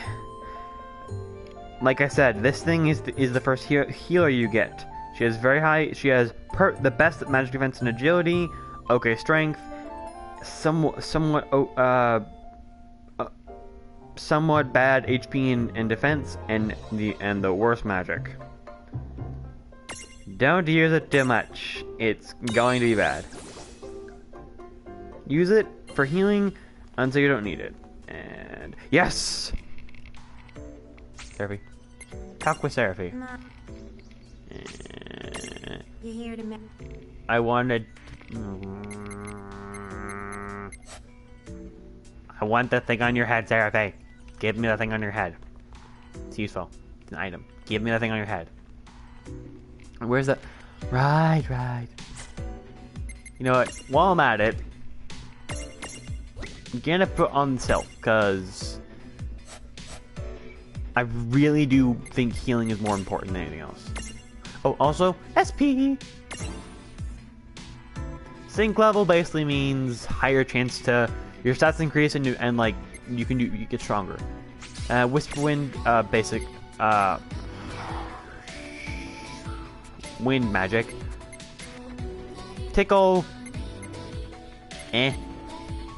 Like I said, this thing is the first healer you get. She has very high. She has the best magic defense and agility. Okay, strength. Somewhat bad HP and defense, and the worst magic. Don't use it too much. It's going to be bad. use it for healing until you don't need it. And yes! Seraphy. Talk with Seraphy. You here to I wanted... I want the thing on your head, Seraphy. Give me the thing on your head. It's useful. It's an item. Give me the thing on your head. Where's that? Right. You know what? While I'm at it, I'm gonna put on Silk, because I really do think healing is more important than anything else. Oh, also, SP! Sync level basically means higher chance to... Your stats increase and like, you get stronger. Whisperwind, basic, wind magic. Tickle,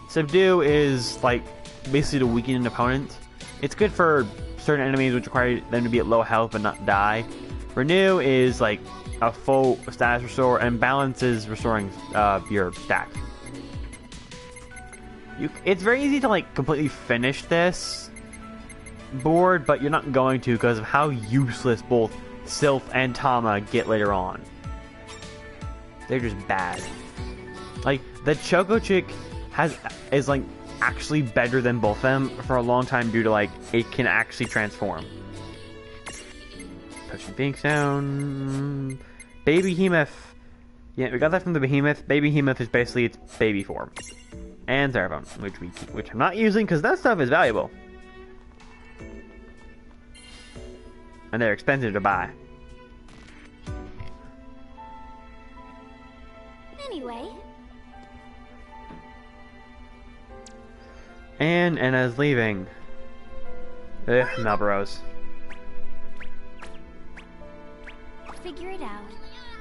Subdue is like basically to weaken an opponent. It's good for certain enemies which require them to be at low health but not die. Renew is like a full status restore, and balance is restoring your stack. It's very easy to like completely finish this board, but you're not going to because of how useless both Sylph and Tama get later on. They're just bad. Like the Choco Chick is like actually better than both of them for a long time due to like it can actually transform. Pushing Phoenix down. Baby Behemoth. Yeah, we got that from the Behemoth. Baby Behemoth is basically its baby form. And Seraphon, which I'm not using because that stuff is valuable. And they're expensive to buy. Anyway. And Anna's leaving. Ugh, Malboros. Figure it out.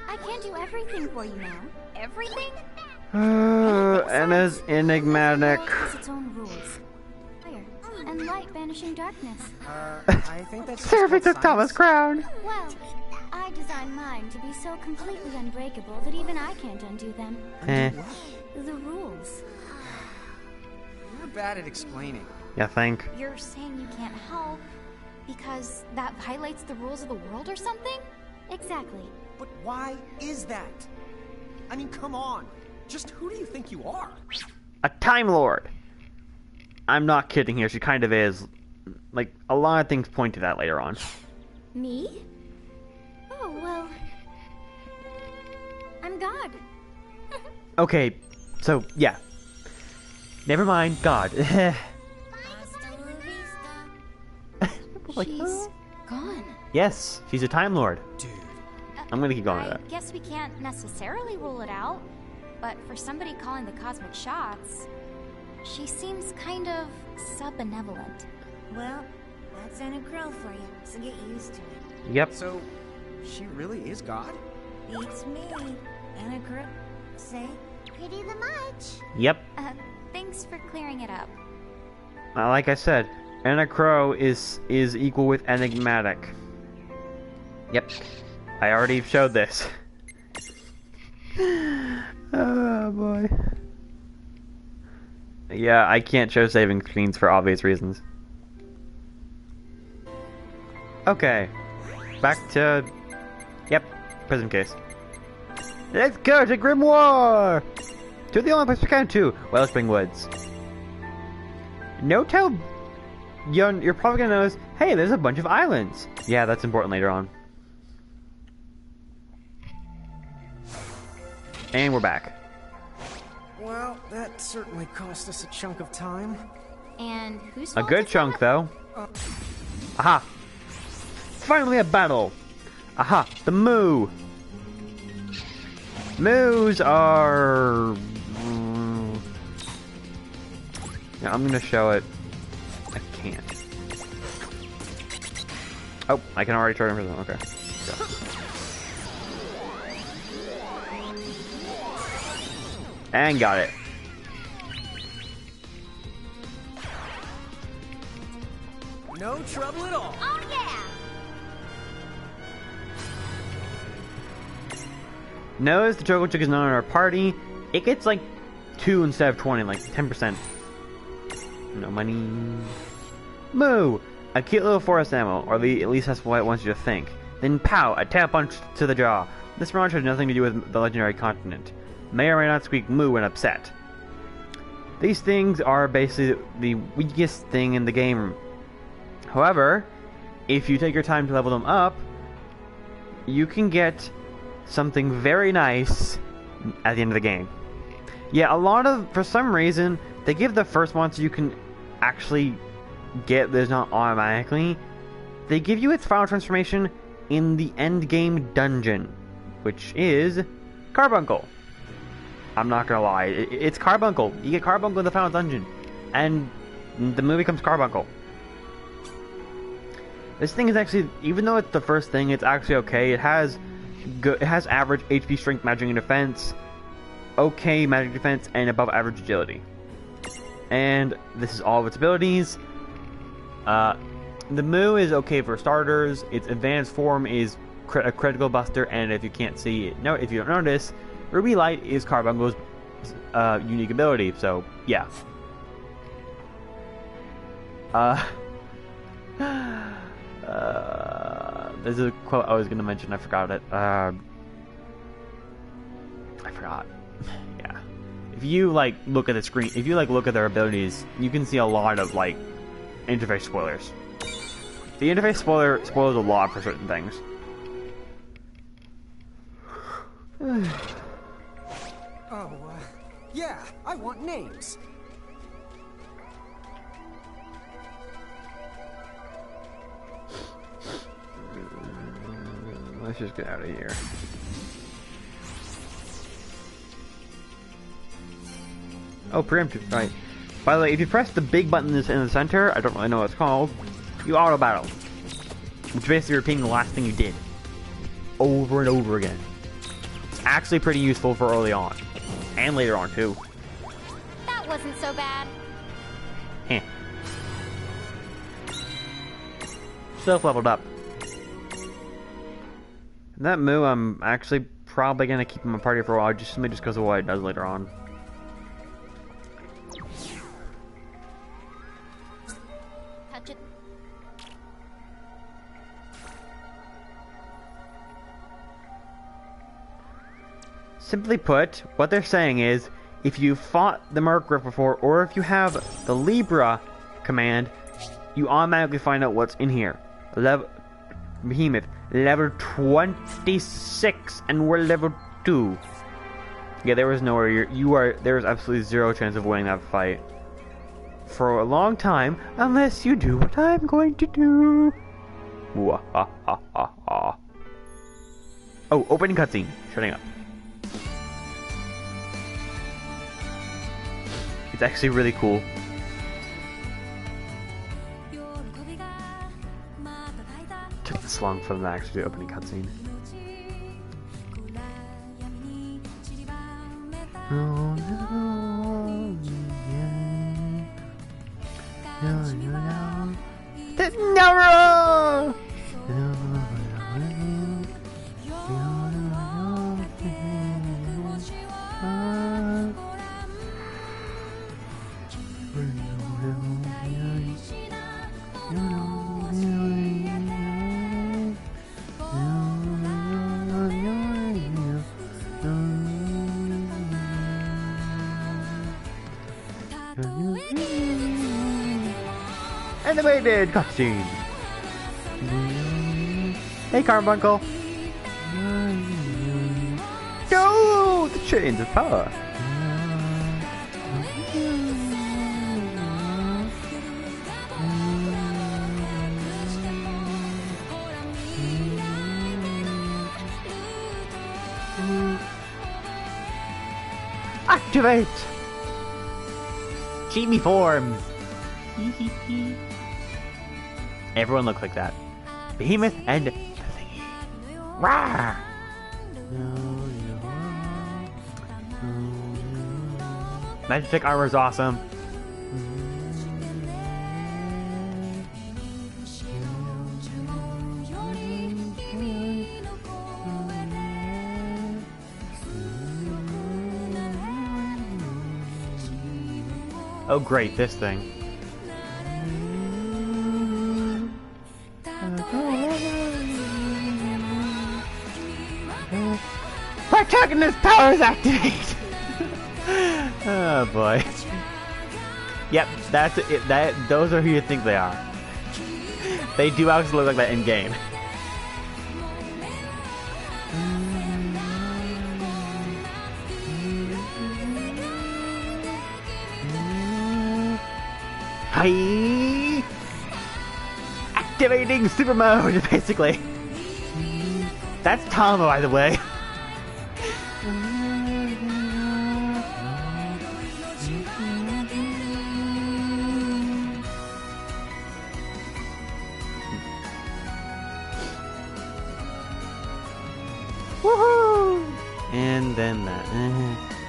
I can't do everything for you now. Everything? Anna's enigmatic. Has its own rules. Fire and light banishing darkness. I think that's Seraphy took Thomas' crown. Well, I designed mine to be so completely unbreakable that even I can't undo them. The rules. You're bad at explaining. You think? You're saying you can't help because that violates the rules of the world or something? Exactly. But why is that? I mean, come on. Just who do you think you are? A Time Lord. I'm not kidding here. She kind of is. Like, a lot of things point to that later on. Me? Oh, well... I'm God. Okay, so, yeah. Never mind, God. Like, She's gone. yes, she's a Time Lord. Dude. I'm gonna keep going with I that. guess we can't necessarily rule it out, but for somebody calling the cosmic shots, she seems kind of sub-benevolent. Well, that's Anna Crow for you, so get used to it. Yep. So, she really is God? Beats me. Anna Crow, say? Pretty the much. Yep. Thanks for clearing it up. Like I said, Anna Crow is equal with enigmatic. Yep. I already showed this. Oh boy. Yeah, I can't show saving screens for obvious reasons. Okay. Back to... Yep. Prison case. Let's go to Grimoire! To the only place we can to, Wellspring Woods. No-tell... You're probably gonna notice, hey, there's a bunch of islands. Yeah, that's important later on. And we're back. Well, that certainly cost us a chunk of time. And who's A fault good is chunk, that? though. Aha! Finally a battle! Aha! The Moo! Moos are... Yeah, I'm gonna show it. I can't. Oh, I can already turn him for them. Okay. Go. And got it. No trouble at all. Oh yeah. Knows the Choco Chick is not in our party. It gets like 2 instead of 20, like 10%. No money. Moo! A cute little forest animal, or at least that's what it wants you to think. Then pow! A tail punch to the jaw. This mirage has nothing to do with the legendary continent. May or may not squeak moo when upset. These things are basically the weakest thing in the game. However, if you take your time to level them up, you can get something very nice at the end of the game. Yeah, for some reason, they give the first monster you can actually get that's not automatically. They give you its final transformation in the end game dungeon, which is Carbuncle. I'm not gonna lie, it's Carbuncle. You get Carbuncle in the final dungeon, and the movie becomes Carbuncle. This thing is actually, even though it's the first thing, it's actually okay. It has average HP, strength, magic, and defense, okay magic defense, and above average agility. And this is all of its abilities. The Moo is okay for starters. Its advanced form is a critical buster, and if you can't see it, if you don't notice, Ruby Light is Carbuncle's unique ability. So yeah. There's a quote I was gonna mention. I forgot it. I forgot. Yeah. If you look at the screen, if you look at their abilities, you can see a lot of interface spoilers. The interface spoils a lot for certain things. Yeah, I want names. Let's just get out of here. Oh, preemptive, right. By the way, if you press the big button in the center, I don't really know what it's called, you auto battle. Which basically repeating the last thing you did. Over and over again. It's actually pretty useful for early on. And later on, too. That wasn't so bad. Heh. Self-leveled up. And that Moo, I'm actually probably going to keep him in my party for a while, just because of what it does later on. Touch it. Simply put, what they're saying is, if you fought the Murkgriff before, or if you have the Libra command, you automatically find out what's in here. Behemoth, level 26, and we're level 2. Yeah, there was nowhere there was absolutely zero chance of winning that fight. For a long time, unless you do what I'm going to do. Oh, opening cutscene. Shutting up. It's actually really cool. Took this long for them to actually do opening cutscene. No! Animated cutscene. Hey, Carbuncle. No, the chains of power. Activate. Chibi forms. Everyone looks like that. Behemoth and the thingy. Rah! Magic armor is awesome. Oh great, this thing. Protagonist powers activate! Oh boy. Yep, that's it. Those are who you think they are. They do actually look like that in game. Hi! Activating super mode, basically. That's Tama, by the way. Woohoo! And then that.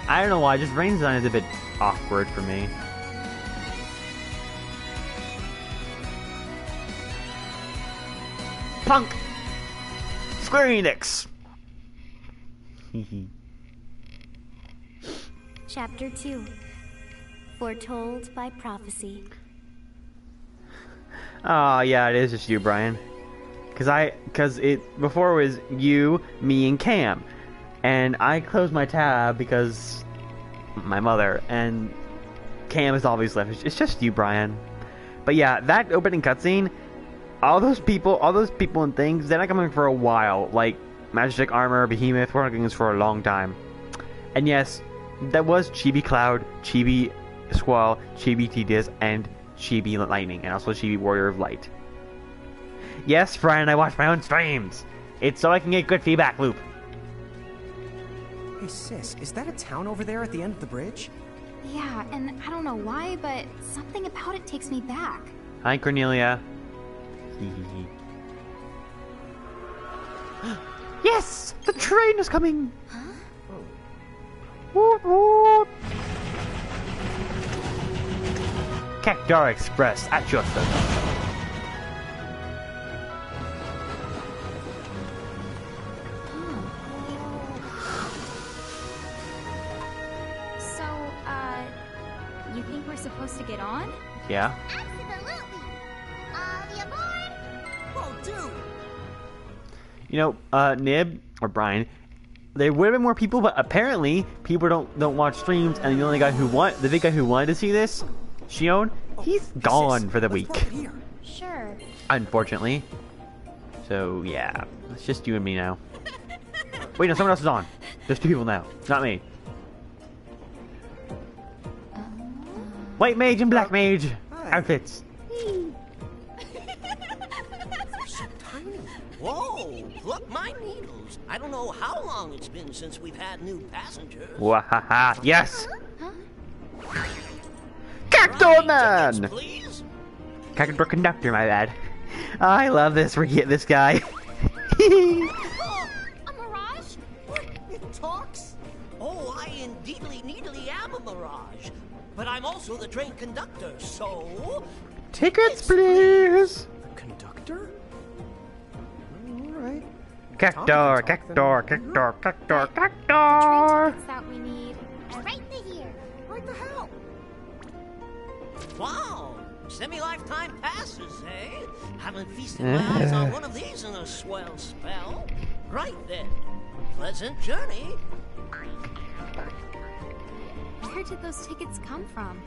I don't know why, just rain design is a bit awkward for me. Punk! Square Enix! Chapter 2. Foretold by Prophecy. Oh yeah, it is just you, Brian. Cause before it was you, me, and Cam. And I closed my tab because my mother, and Cam is always left. It's just you, Brian. But yeah, that opening cutscene, all those people and things, they're not coming for a while. Like Magic Armor, Behemoth, we're not getting this for a long time. And yes, that was Chibi Cloud, Chibi Squall, Chibi Tidus, and Chibi Lightning, and also Chibi Warrior of Light. Yes, Brian, I watch my own streams. It's so I can get good feedback loop. Hey sis, is that a town over there at the end of the bridge? Yeah, and I don't know why, but something about it takes me back. Hi, Cornelia. Yes! The train is coming! Huh? Woot woot! Cactar Express at your service. You think we're supposed to get on? Yeah. Absolutely. All aboard. Whoa, dude! You know, Nib or Brian, there would have been more people, but apparently people don't watch streams, and the big guy who wanted to see this, Shion, he's gone for the week. Sure. Unfortunately. So yeah, it's just you and me now. Wait, no, someone else is on. There's 2 people now. It's not me. White mage and black mage outfits. So tiny. Whoa! Look, my needles. I don't know how long it's been since we've had new passengers. Wahaha! Yes. Huh? Cactor Man. Tickets, please. Cactor conductor, my bad. I love this. Forget this guy. Oh, a mirage? What? It talks? Oh, I indeedly needly am a mirage. But I'm also the train conductor, so... Tickets, please. The conductor? Alright. Cactor, Cactor, Cactor, Cactor, Cactor. Tickets that we need. Right to here. Right the hell? Wow! Semi-lifetime passes, eh? Haven't feasted my eyes on one of these in a swell spell. Right then. Pleasant journey. Where did those tickets come from?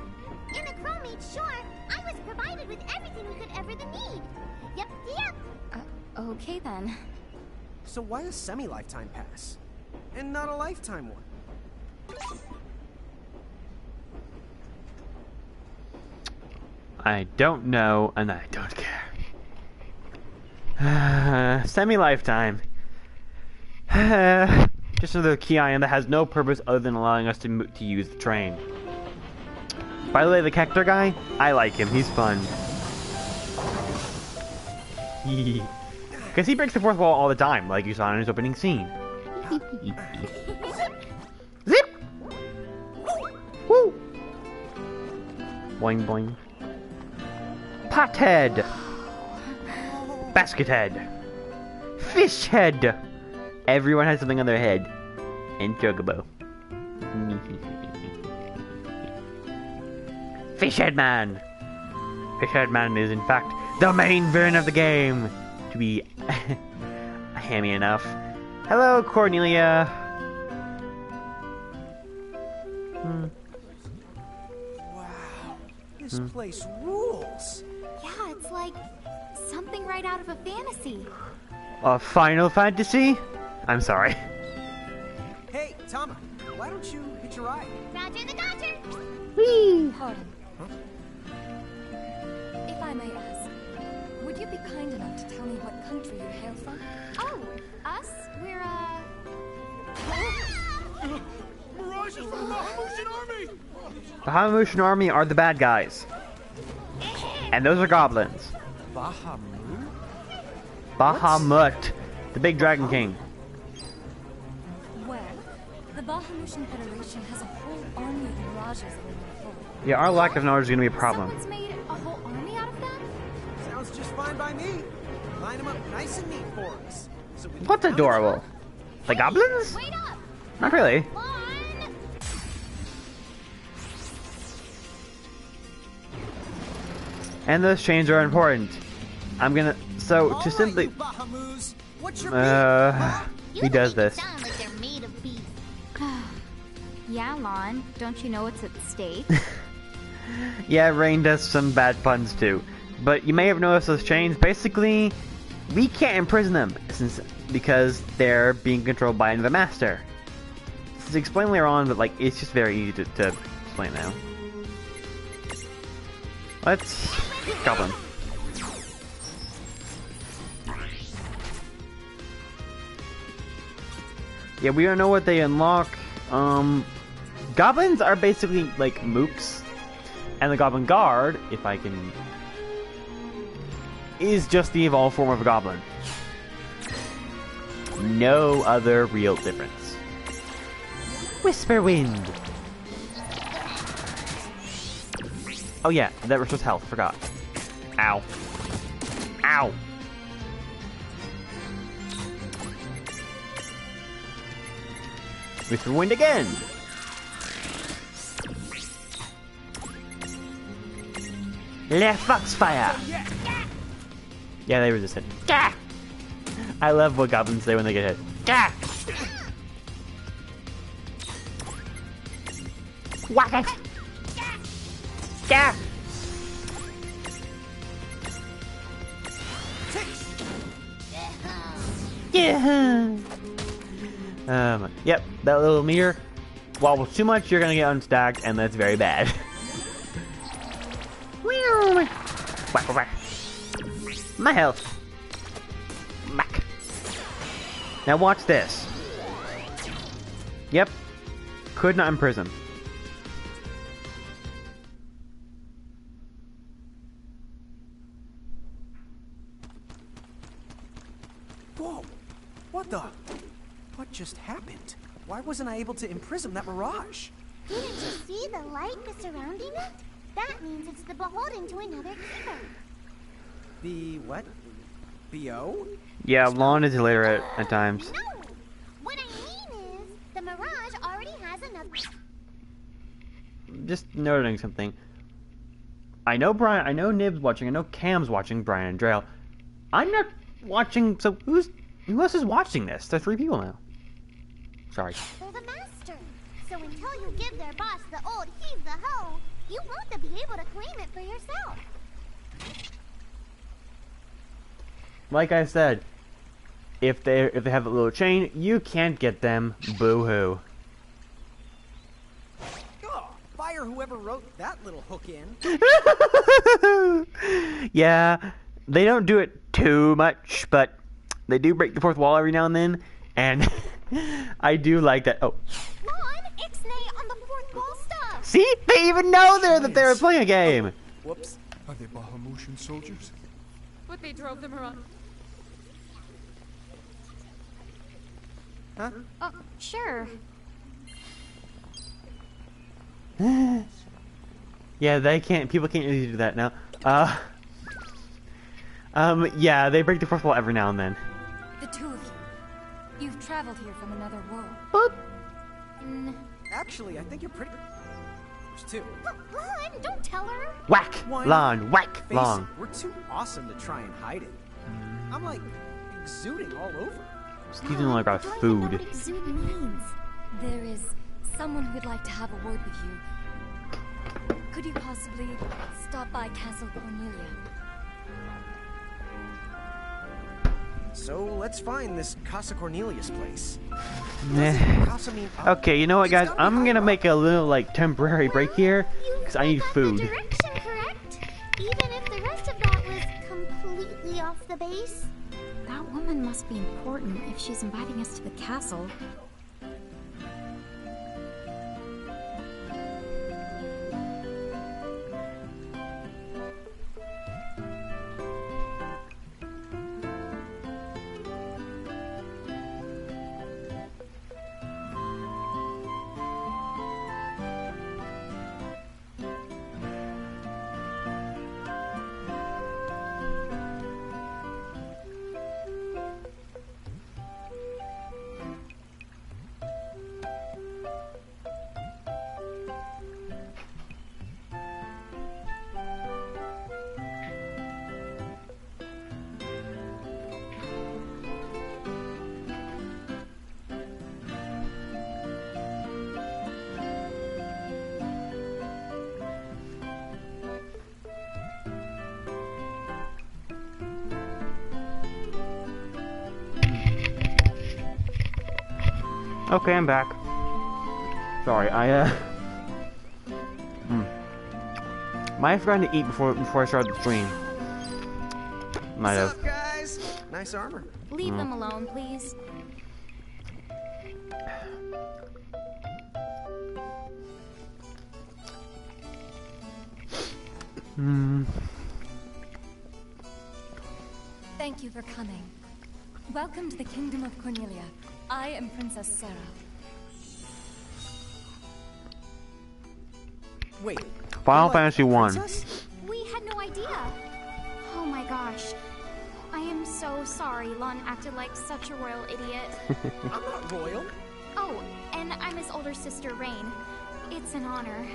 In the Chromate shore, I was provided with everything we could ever need. Yep. Okay then. So why a semi-lifetime pass? And not a lifetime one? I don't know, and I don't care. Semi-lifetime. Just another key item that has no purpose other than allowing us to use the train. By the way, the Cactor guy, I like him. He's fun. Because he breaks the fourth wall all the time, like you saw in his opening scene. Zip! Woo! Boing boing. Pothead! Basket head! Fish head! Everyone has something on their head. And Chocobo. Fishhead Man. Fishhead Man is in fact the main villain of the game. To be hammy enough. Hello, Cornelia. Wow, this place rules. Yeah, it's like something right out of a fantasy. A Final Fantasy? I'm sorry. Hey, Tama, why don't you hitch a ride? Roger the Dodger. Whee! Pardon. If I may ask, would you be kind enough to tell me what country you hail from? Oh, us? We're, Mirage is from the Bahamutian army! The Bahamutian army are the bad guys. And those are goblins. Bahamut? Bahamut, the big dragon king. Well, the Bahamutian Federation has a whole army of mirages on their foot. Yeah, our lack of knowledge is going to be a problem. Someone's made a whole army out of them? Sounds just fine by me. Line them up nice and neat for us. So we can What's count adorable? The goblins? Wait up. Not really. One. And those chains are important. I'm gonna... So, All to right, simply... you Bahamoos. What's your beef, huh? He does Make it this. sound like they're made of beef. Yeah, Lon. Don't you know what's at stake? Yeah, Rain does some bad puns too. But you may have noticed those chains. Basically, we can't imprison them because they're being controlled by another master. This is explained later on, but like it's just very easy to explain now. Let's goblin. Yeah, we don't know what they unlock. Goblins are basically like mooks. And the Goblin Guard, if I can... is just the evolved form of a goblin. No other real difference. Whisper Wind! Oh yeah, that restores health, forgot. Ow. Ow! Whisper Wind again! Le Foxfire! Yeah, they resist it. Gah! I love what goblins say when they get hit. Gah! Whack it! Gah! Yeah! Yep, that little meter. While with too much, you're gonna get unstacked, and that's very bad. Whack, whack. My health. Mac. Now watch this. Yep. Could not imprison. Whoa! What the? What just happened? Why wasn't I able to imprison that mirage? Didn't you see the light surrounding it? That means it's the beholden to another keeper. The what? BO? Yeah, Lon is illiterate at times. No! What I mean is, the mirage already has another... Just noting something. I know Brian, I know Nib's watching, I know Cam's watching, Brian and Drail. I'm not watching, so who else is watching this? There are 3 people now. Sorry. They're the master. So until you give their boss the old heave the hoe, you won't be able to claim it for yourself. Like I said, if they have a little chain, you can't get them. Boo-hoo. Oh, fire whoever wrote that little hook in. Yeah, they don't do it too much, but they do break the fourth wall every now and then, and I do like that. Oh. Lon, Ixnay on the fourth wall stuff. See? They even know that they were playing a game. Whoops. Are they Bahamutian soldiers? But they drove them around. Huh? Oh, sure. Yeah, people can't really do that now. Yeah, they break the fourth wall every now and then. The two of you. You've traveled here from another world. Boop. Actually, I think you're pretty... soldiers too. Lon, don't tell her. Whack! Why Lon, whack! Face Long. it, we're too awesome to try and hide it. I'm like exuding all over. Steven like our I don't even know food. what exude means. There is someone who'd like to have a word with you. Could you possibly stop by Castle Cornelia? So let's find this Casa Cornelius place. Meh. Casa mean up? Okay, you know what, It's guys? gotta be I'm gonna high make a little like temporary break here because I need got food. The direction correct, even if the rest of that was completely off the base. That woman must be important if she's inviting us to the castle. Okay, I'm back. Sorry, I might have forgotten to eat before I started the stream. Might What's have. up, guys? Nice armor. Leave them alone, please. Thank you for coming. Welcome to the Kingdom of Cornelia. I am Princess Sarah. Wait. Final you're like Fantasy a 1. princess? We had no idea. Oh my gosh. I am so sorry Lon acted like such a royal idiot. I'm not royal. Oh, and I'm his older sister, Rain. It's an honor.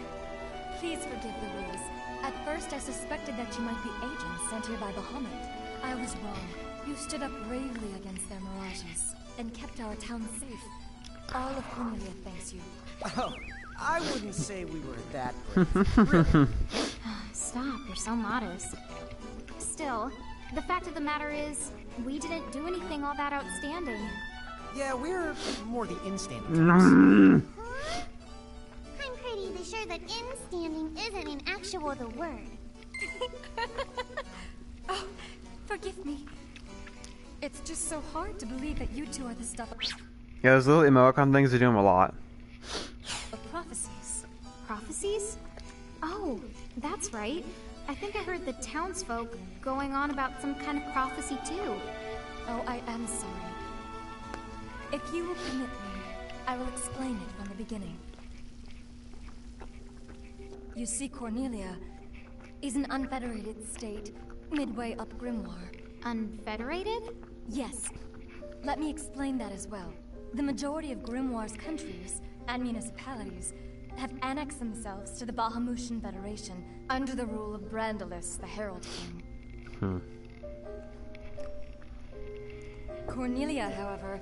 Please forgive the ruse. At first I suspected that you might be agents sent here by Bahamut. I was wrong. You stood up bravely against their mirages and kept our town safe. All of Cornelia thanks you. Oh, I wouldn't say we were that brave. Stop, you're so modest. Still, the fact of the matter is, we didn't do anything all that outstanding. Yeah, we're more the instanting types. I'm pretty sure that instanding isn't an actual the word. Oh, forgive me. It's just so hard to believe that you two are the stuff Yeah, those little emoticon things, they do them a lot. of prophecies. Prophecies? Oh, that's right. I think I heard the townsfolk going on about some kind of prophecy too. Oh, I am sorry. If you will permit me, I will explain it from the beginning. You see, Cornelia is an unfederated state midway up Grimoire. Unfederated? Yes. Let me explain that as well. The majority of Grimoire's countries and municipalities have annexed themselves to the Bahamutian Federation under the rule of Brandalis, the Herald King. Cornelia, however,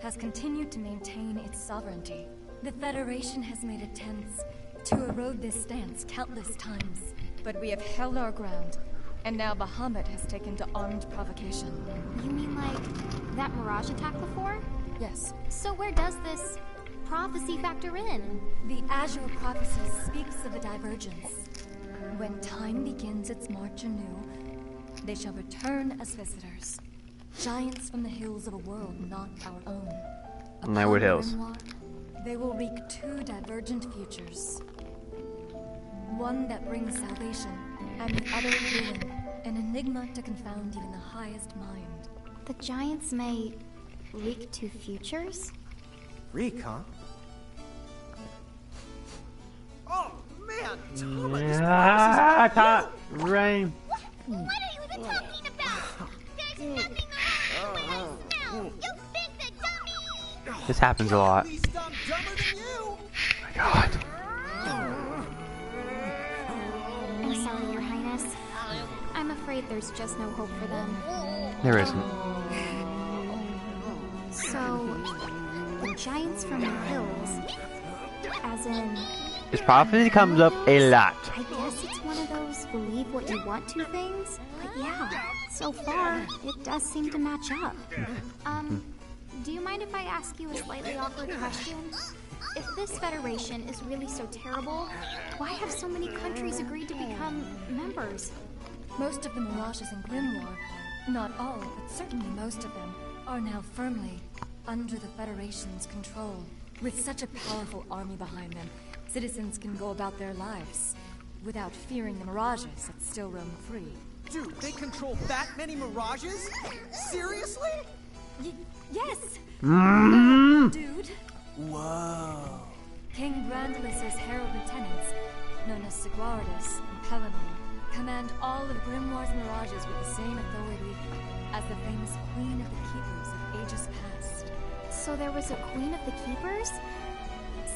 has continued to maintain its sovereignty. The Federation has made attempts to erode this stance countless times, but we have held our ground, and now Bahamut has taken to armed provocation. You mean like that Mirage attack before? Yes. So where does this prophecy factor in? The Azure Prophecy speaks of a divergence. When time begins its march anew, they shall return as visitors. Giants from the hills of a world not our own. Nightwood Hills. Grimoire, they will wreak two divergent futures. One that brings salvation, and the other ruin. An enigma to confound even the highest mind. The giants may wreak two futures? Reek, huh? Oh, man! Tama, this Yeah, prophecy's about Rain. What are you even talking about? There's nothing around the way I smell. You big the dummy! This happens a lot. At least I'm dumber than you! Oh my god. afraid there's just no hope for them. There isn't. So, the giants from the hills, as in... This prophecy comes up a lot. I guess it's one of those believe what you want to things, but yeah, so far, it does seem to match up. Do you mind if I ask you a slightly awkward question? If this Federation is really so terrible, why have so many countries agreed to become members? Most of the Mirages in Grimoire, not all, but certainly most of them, are now firmly under the Federation's control. With such a powerful army behind them, citizens can go about their lives without fearing the Mirages that still roam free. Dude, they control that many Mirages? Seriously? Yes! Dude. Whoa. King Brandelis's herald lieutenants, known as Sigwardus and Pelennor, command all of Grimoire's Mirages with the same authority as the famous Queen of the Keepers of ages past. So there was a Queen of the Keepers?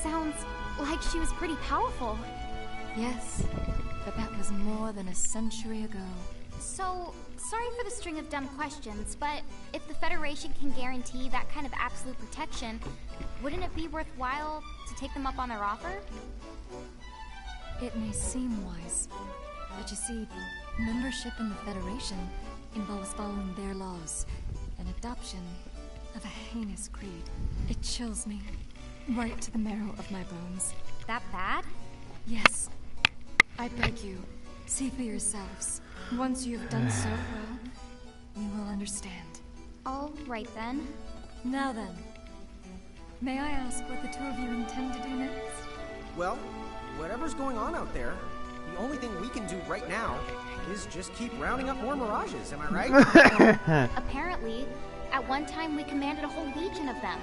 Sounds like she was pretty powerful. Yes, but that was more than a century ago. So, sorry for the string of dumb questions, but if the Federation can guarantee that kind of absolute protection, wouldn't it be worthwhile to take them up on their offer? It may seem wise, but you see, membership in the Federation involves following their laws, and adoption of a heinous creed. It chills me right to the marrow of my bones. That bad? Yes. I beg you, see for yourselves. Once you have done so, well, you will understand. All right then. Now then, may I ask what the two of you intend to do next? Well, whatever's going on out there, the only thing we can do right now is just keep rounding up more Mirages, am I right? Apparently, at one time we commanded a whole legion of them,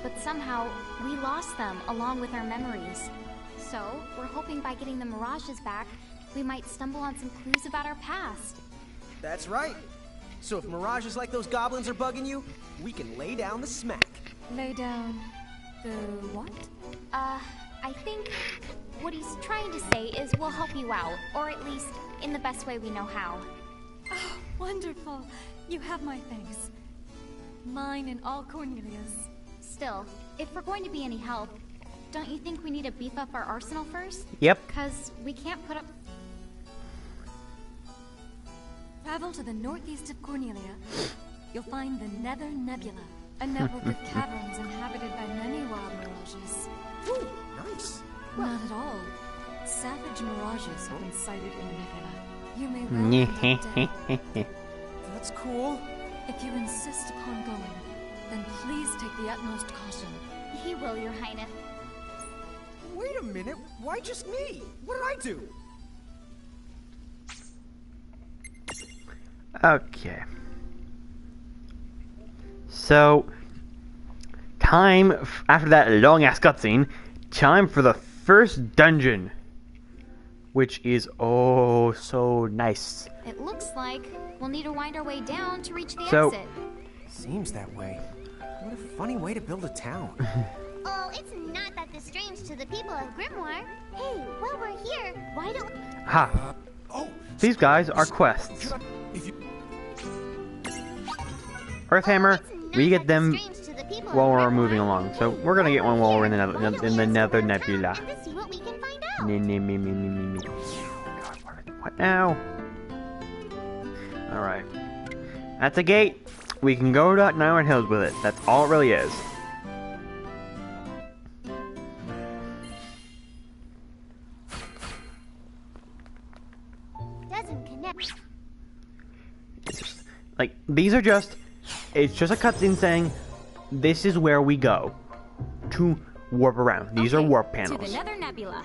but somehow we lost them along with our memories. So, we're hoping by getting the Mirages back, we might stumble on some clues about our past. That's right. So if Mirages like those goblins are bugging you, we can lay down the smack. Lay down the what? I think what he's trying to say is we'll help you out, or at least in the best way we know how. Oh, wonderful. You have my thanks. Mine and all Cornelia's. Still, if we're going to be any help, don't you think we need to beef up our arsenal first? Yep. Because we can't put up... Travel to the northeast of Cornelia. You'll find the Nether Nebula, a network of caverns inhabited by many wild Mirages. Ooh, nice. Not at all. Savage Mirages have been sighted in the nebula. You may well hunt That's cool. If you insist upon going, then please take the utmost caution. He will, Your Highness. Wait a minute, why just me? What did I do? Okay. So, time after that long-ass cutscene, time for the first dungeon, which is oh so nice. It looks like we'll need to wind our way down to reach the exit. Seems that way. What a funny way to build a town. Oh, it's not that this strange to the people of Grimoire. Hey, while we're here, why don't... Ha! These guys are quests. Earthhammer, we get them while we're moving along. So we're gonna get one while we're in the Nether Nebula. What now? Alright. That's a gate. We can go to Iron Hills with it. That's all it really is. Doesn't connect. Like, these are just... It's just a cutscene saying, this is where we go to warp around. These are warp panels. To the Nether Nebula.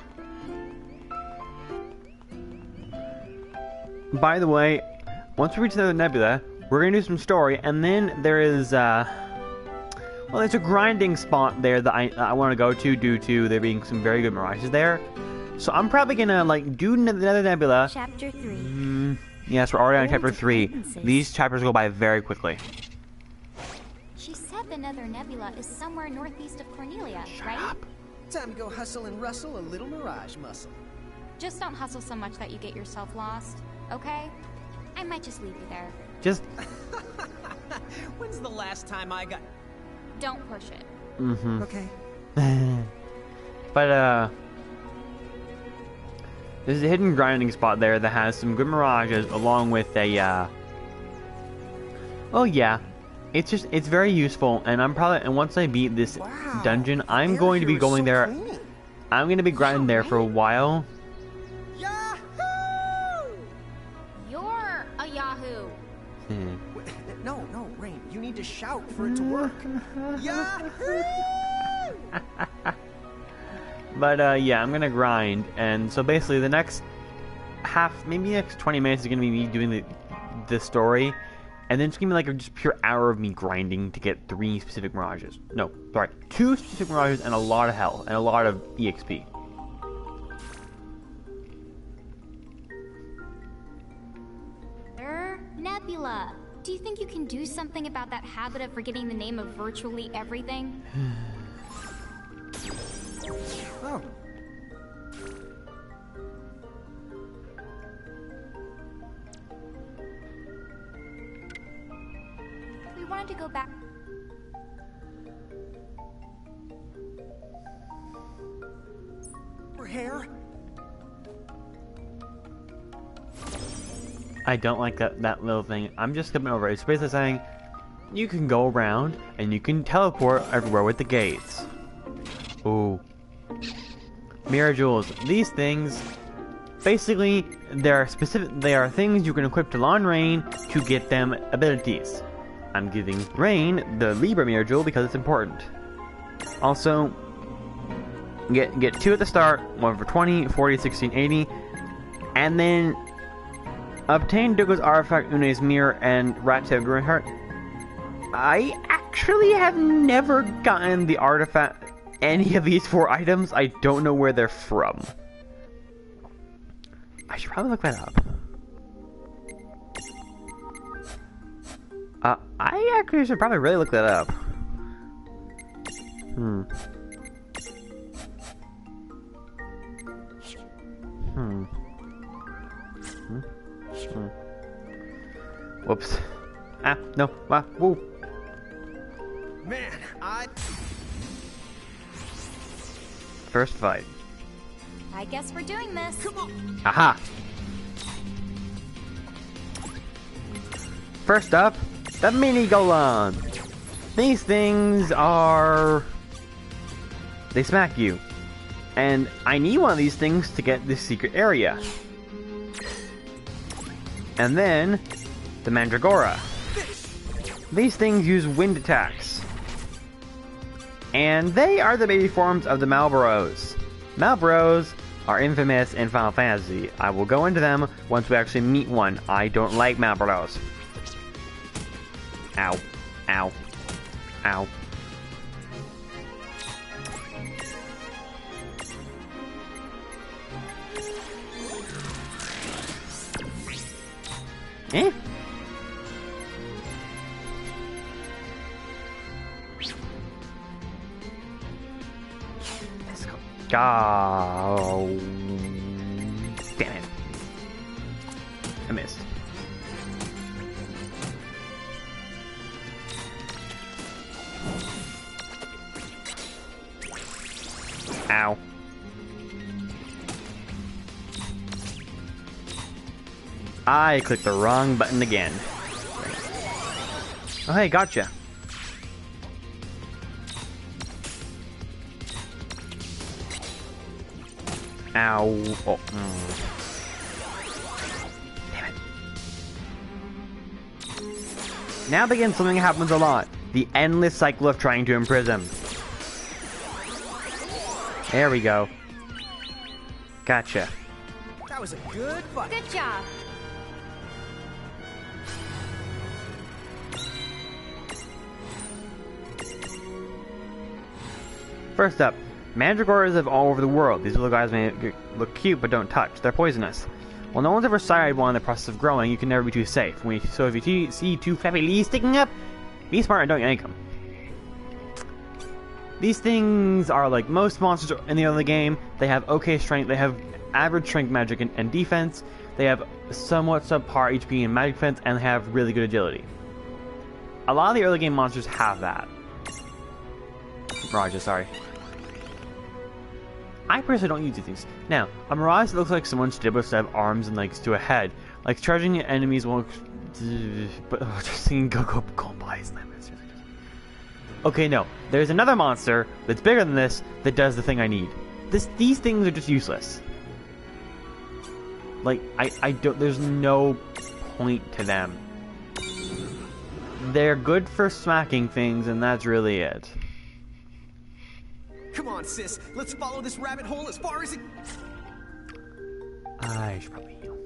By the way, once we reach the Nether Nebula, we're going to do some story, and then there is, well, there's a grinding spot there that I want to go to due to there being some very good mirages there. So I'm probably going to, like, do the Nether Nebula. Chapter 3. Yes, we're already on Chapter 3. These chapters go by very quickly. She said the Nether Nebula is somewhere northeast of Cornelia, right? Time to go hustle and rustle a little mirage muscle. Just don't hustle so much that you get yourself lost, okay? I might just leave you there. Just... When's the last time I got... Don't push it. Mm-hmm. Okay. But, there's a hidden grinding spot there that has some good mirages along with a, oh yeah. It's very useful, and and once I beat this dungeon, I'm going to be going there. Clean. I'm going to be grinding there for a while. Yahoo! You're a Yahoo! No, Rain, you need to shout for it to work. Yahoo! But, yeah, I'm gonna grind, and so basically the next maybe next 20 minutes is gonna be me doing the story, and then it's gonna be like a just pure hour of me grinding to get 3 specific mirages. No, sorry, 2 specific mirages and a lot of health, and a lot of EXP. Nebula, do you think you can do something about that habit of forgetting the name of virtually everything? Oh. We wanted to go back. Her hair? I don't like that little thing. I'm just skipping over it. It's basically saying you can go around and you can teleport everywhere with the gates. Ooh. Mirror jewels. These things, basically, they are things you can equip to Lawn Rain to get them abilities. I'm giving Rain the Libra mirror jewel because it's important. Also, get 2 at the start, 1 for 20, 40, 60, 80, and then obtain Dougal's artifact, Une's mirror, and Rat's Green Heart. I actually have never gotten the artifact. Any of these 4 items, I don't know where they're from. I should probably look that up. I actually should probably really look that up. Whoops. No. Woo. Man, First fight. I guess we're doing this. Come on. Aha! First up, the mini golem. These things are... they smack you. And I need one of these things to get this secret area. And then, the Mandragora. These things use wind attacks. And they are the baby forms of the Malboros. Malboros are infamous in Final Fantasy. I will go into them once we actually meet one. I don't like Malboros. Ow. Ow. Ow. Eh? Let's go. Go. Damn it. I missed. Ow. I clicked the wrong button again. Oh, hey, gotcha. Ow. Oh. Damn it. Now begins something that happens a lot. The endless cycle of trying to imprison. There we go. Gotcha. That was a good fight. Good job. First up, Mandragoras live all over the world. These little guys may look cute, but don't touch. They're poisonous. While no one's ever sired one in the process of growing, you can never be too safe. So if you see 2 flappy leaves sticking up, be smart and don't yank them. These things are like most monsters in the other game. They have okay strength. They have average strength, magic, and defense. They have somewhat subpar HP and magic defense, and have really good agility. A lot of the early game monsters have that. Mirages, sorry. I personally don't use these things. Now, a Mirage looks like someone stood with a set of arms and legs to a head. Like charging enemies won't... But just singing go by is limits. Okay, no. There's another monster that's bigger than this that does the thing I need. These things are just useless. Like, I don't... There's no point to them. They're good for smacking things, and that's really it. Come on, sis. Let's follow this rabbit hole as far as it... I should probably heal.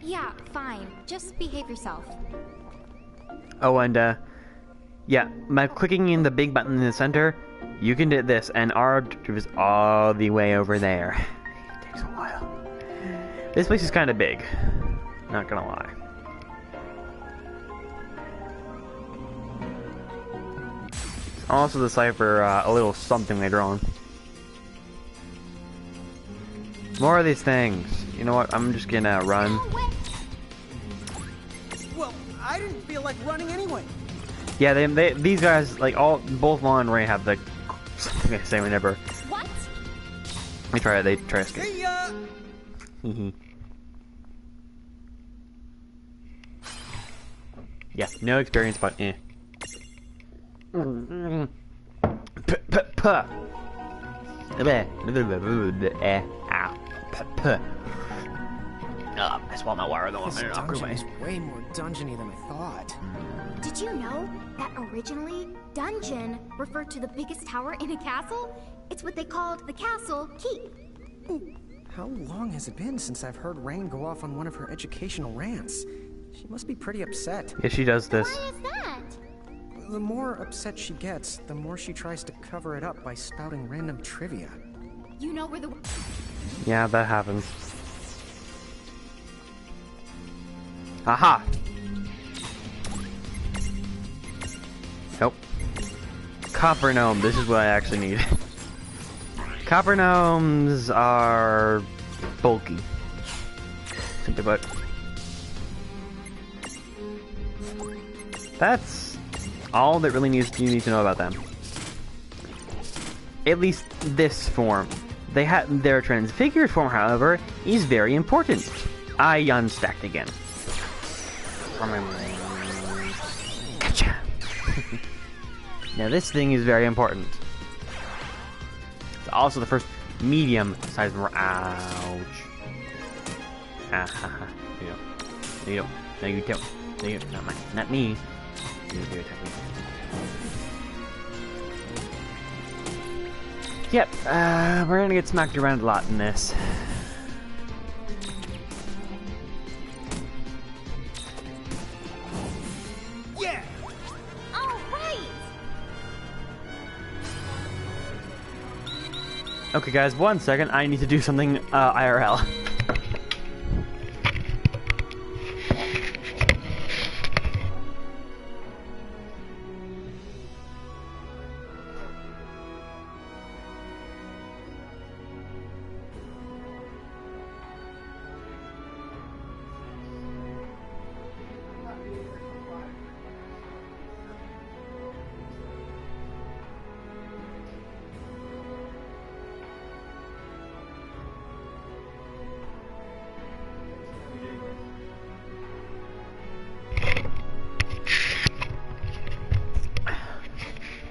Yeah, fine. Just behave yourself. Oh, and, yeah, by clicking in the big button in the center, you can do this, and our objective is all the way over there. It takes a while. This place is kind of big. Not gonna lie. Also decipher a little something later on. More of these things. You know what? I'm just gonna run. Well, I didn't feel like running anyway. Yeah, these guys, like, both Lon and Ray have the something they say whenever. What? They try to escape. See ya! Yeah, no experience, but eh. I swallowed my water though. This dungeon is way more dungeony than I thought. Did you know that originally, dungeon referred to the biggest tower in a castle? It's what they called the castle keep. How long has it been since I've heard Rain go off on one of her educational rants? She must be pretty upset. Yeah, she does this. Why is that? The more upset she gets, the more she tries to cover it up by spouting random trivia. You know where the... Yeah, that happens. Aha! Nope. Copper gnome, this is what I actually need. Copper gnomes are bulky. Simply put. That's all that really you need to know about them. At least this form. Their transfigured form, however, is very important. I unstacked again. Gotcha. Now this thing is very important. It's also the first medium-sized ouch. Ah, you don't. No, you don't. No, you don't. Not me. You attack me. Yep, we're gonna get smacked around a lot in this. Yeah! All right! Okay guys, 1 second, I need to do something, IRL.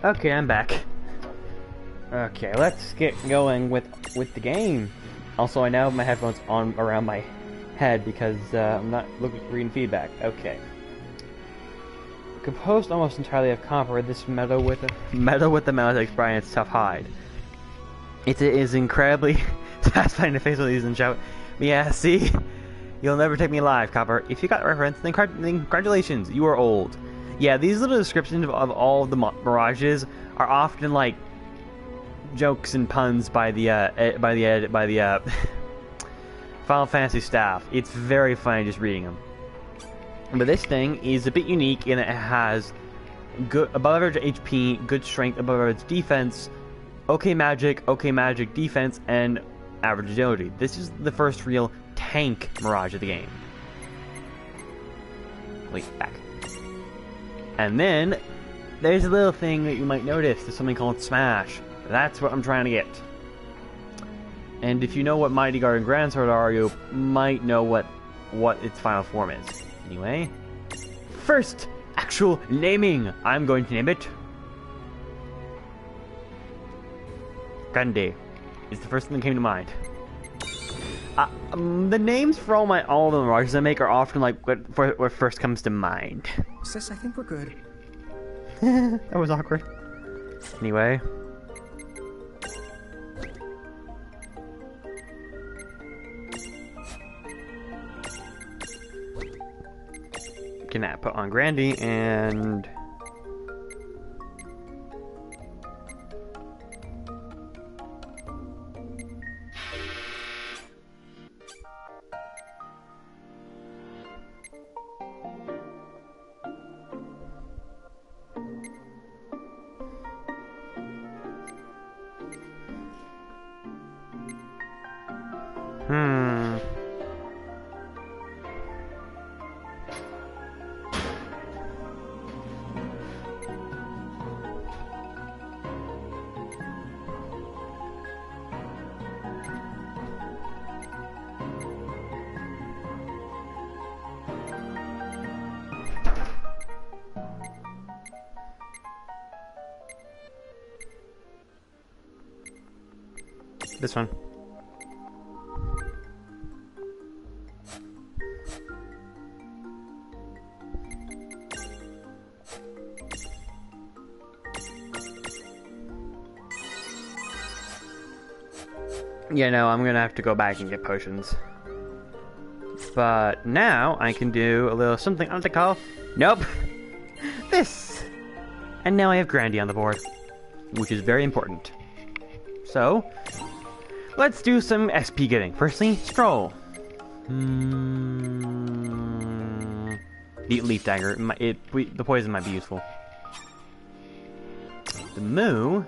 Okay, I'm back. Okay, let's get going with the game. Also, I now have my headphones on around my head because I'm not reading feedback. Okay. Composed almost entirely of copper, this metal with the Malazix brine its tough hide. It is incredibly satisfying to face with these and shout, "Yeah, see? You'll never take me alive, Copper. If you got the reference, then congratulations, you are old." Yeah, these little descriptions of all of the mirages are often like jokes and puns by the Final Fantasy staff. It's very funny just reading them. But this thing is a bit unique in that it has good above average HP, good strength, above average defense, okay magic, defense, and average agility. This is the first real tank Mirage of the game. Wait, back. And then there's a little thing that you might notice. There's something called Smash. That's what I'm trying to get. And if you know what Mighty Guard and Grand Sword are, you might know what its final form is. Anyway, first actual naming. I'm going to name it Grande. Is the first thing that came to mind. The names for all the Mirages I make are often like what first comes to mind. Sis, I think we're good. That was awkward. Anyway. Can put on Grandy and this one. Yeah, no, I'm gonna have to go back and get potions. But now I can do a little something I like to call... Nope! This! And now I have Grandy on the board, which is very important. So, let's do some SP getting. Firstly, Stroll. The Leaf Dagger. The poison might be useful. The Moo.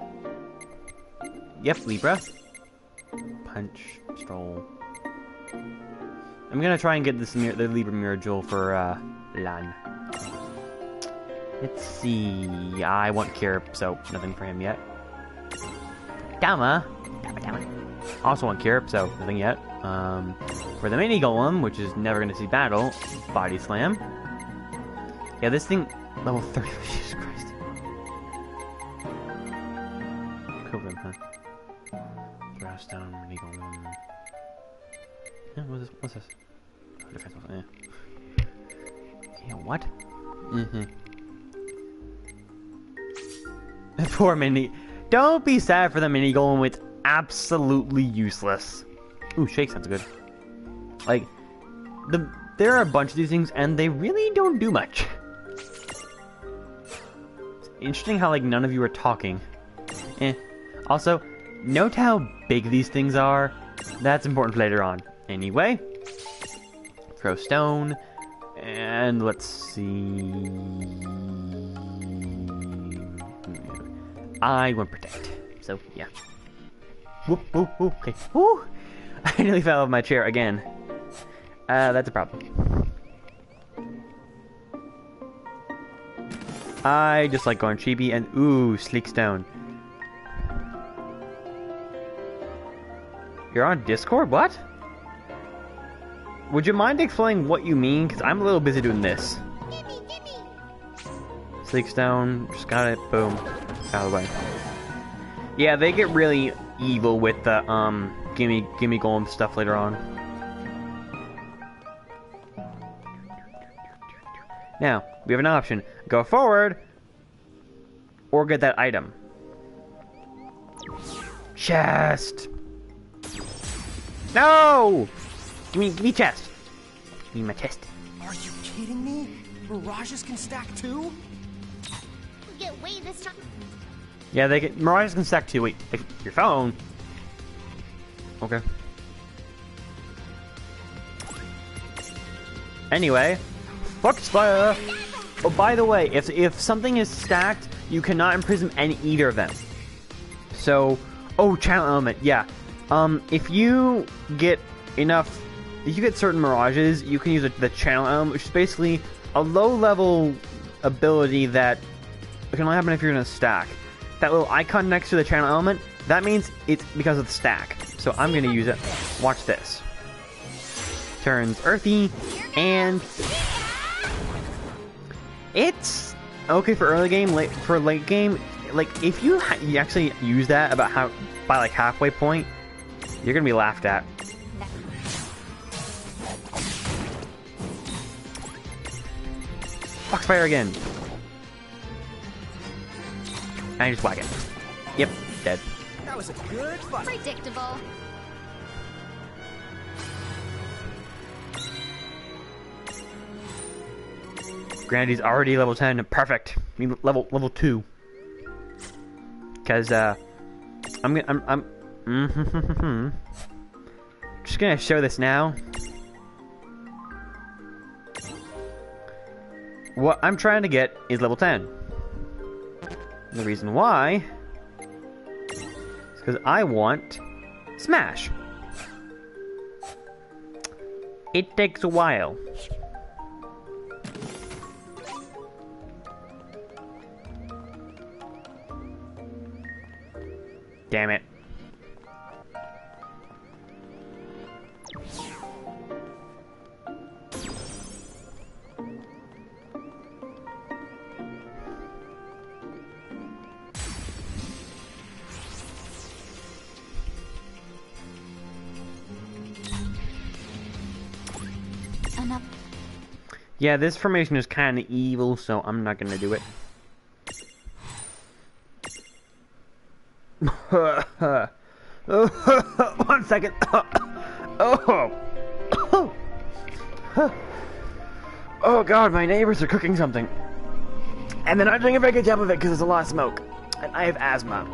Yep, Libra. Punch, Stroll. I'm gonna try and get the Libra Mirror Jewel for Lan. Let's see. I want Cure, so nothing for him yet. Gamma. Also want Cure, so nothing yet. For the mini golem, which is never gonna see battle, Body Slam. Yeah, this thing level 30. Jesus Christ. Kill them, huh? Thrust down mini golem. Yeah, what's this? Oh, defense. Yeah. Yeah, what? Poor mini. Don't be sad for the mini golem. It's absolutely useless. Ooh, shake sounds good. Like, there are a bunch of these things, and they really don't do much. It's interesting how, like, none of you are talking. Also, note how big these things are. That's important for later on. Anyway, throw stone, and let's see. I want protect. So yeah. Whoop whoop whoop. Okay. Woo! I nearly fell off my chair again. That's a problem. I just like going chibi and ooh, sleek stone. You're on Discord? What? Would you mind explaining what you mean? Because I'm a little busy doing this. Sleek stone, just got it, boom. Out of the way. Yeah, they get really evil with the, gimme golem stuff later on. Now, we have an option. Go forward, or get that item. Chest! No! Give me chest. Give me my chest. Are you kidding me? Mirages can stack too? We get way this time. Yeah, Mirages can stack too. Wait, your phone. Okay. Anyway, Foxfire! Oh, by the way, if something is stacked, you cannot imprison either of them. So, oh, channel element, yeah. If you get enough, if you get certain mirages, you can use the channel element, which is basically a low-level ability that can only happen if you're in a stack. That little icon next to the channel element, that means it's because of the stack. So I'm gonna use it. Watch this. Turns earthy, and it's okay for early game. For late game, like if you actually use that by like halfway point, you're gonna be laughed at. Foxfire again. And I just whack it. Yep, dead. That was a good fight. Predictable. Grandy's already level 10. Perfect. I mean, level 2. Cause just gonna show this now. What I'm trying to get is level 10. The reason why is because I want Smash. It takes a while. Damn it. Yeah, this formation is kind of evil, so I'm not gonna do it. One second. Oh god, my neighbors are cooking something. And they're not doing a very good job of it because there's a lot of smoke. And I have asthma.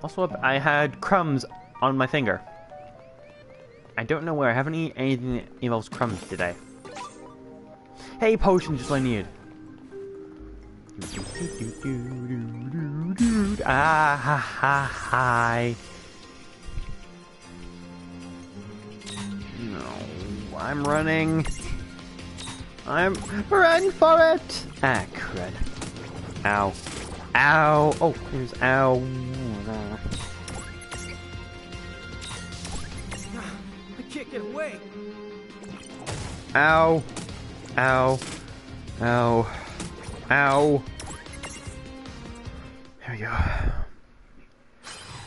Also, I had crumbs on my finger. I don't know where. I haven't eaten anything that involves crumbs today. Hey, potion, just what I needed. Hi. No, I'm running. I'm running for it. Ah, crud. Ow. Ow. Oh, there's ow. I can't get away. Ow. Ow. Ow. Ow. There we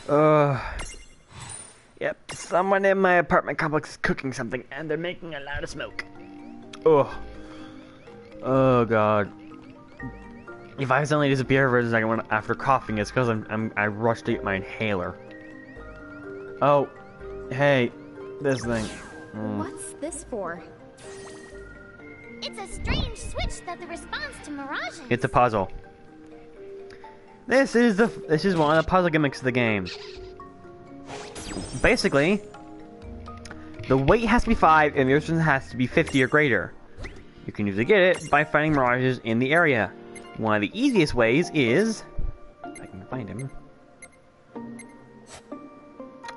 go. Yep, someone in my apartment complex is cooking something and they're making a lot of smoke. Oh god. If I suddenly disappear for a second after coughing, it's because I rushed to get my inhaler. Oh, hey, this thing. What's this for? It's a strange switch that responds to mirages. It's a puzzle. This is one of the puzzle gimmicks of the game. Basically, the weight has to be 5 and the resistance has to be 50 or greater. You can usually get it by finding mirages in the area. One of the easiest ways is, if I can find him.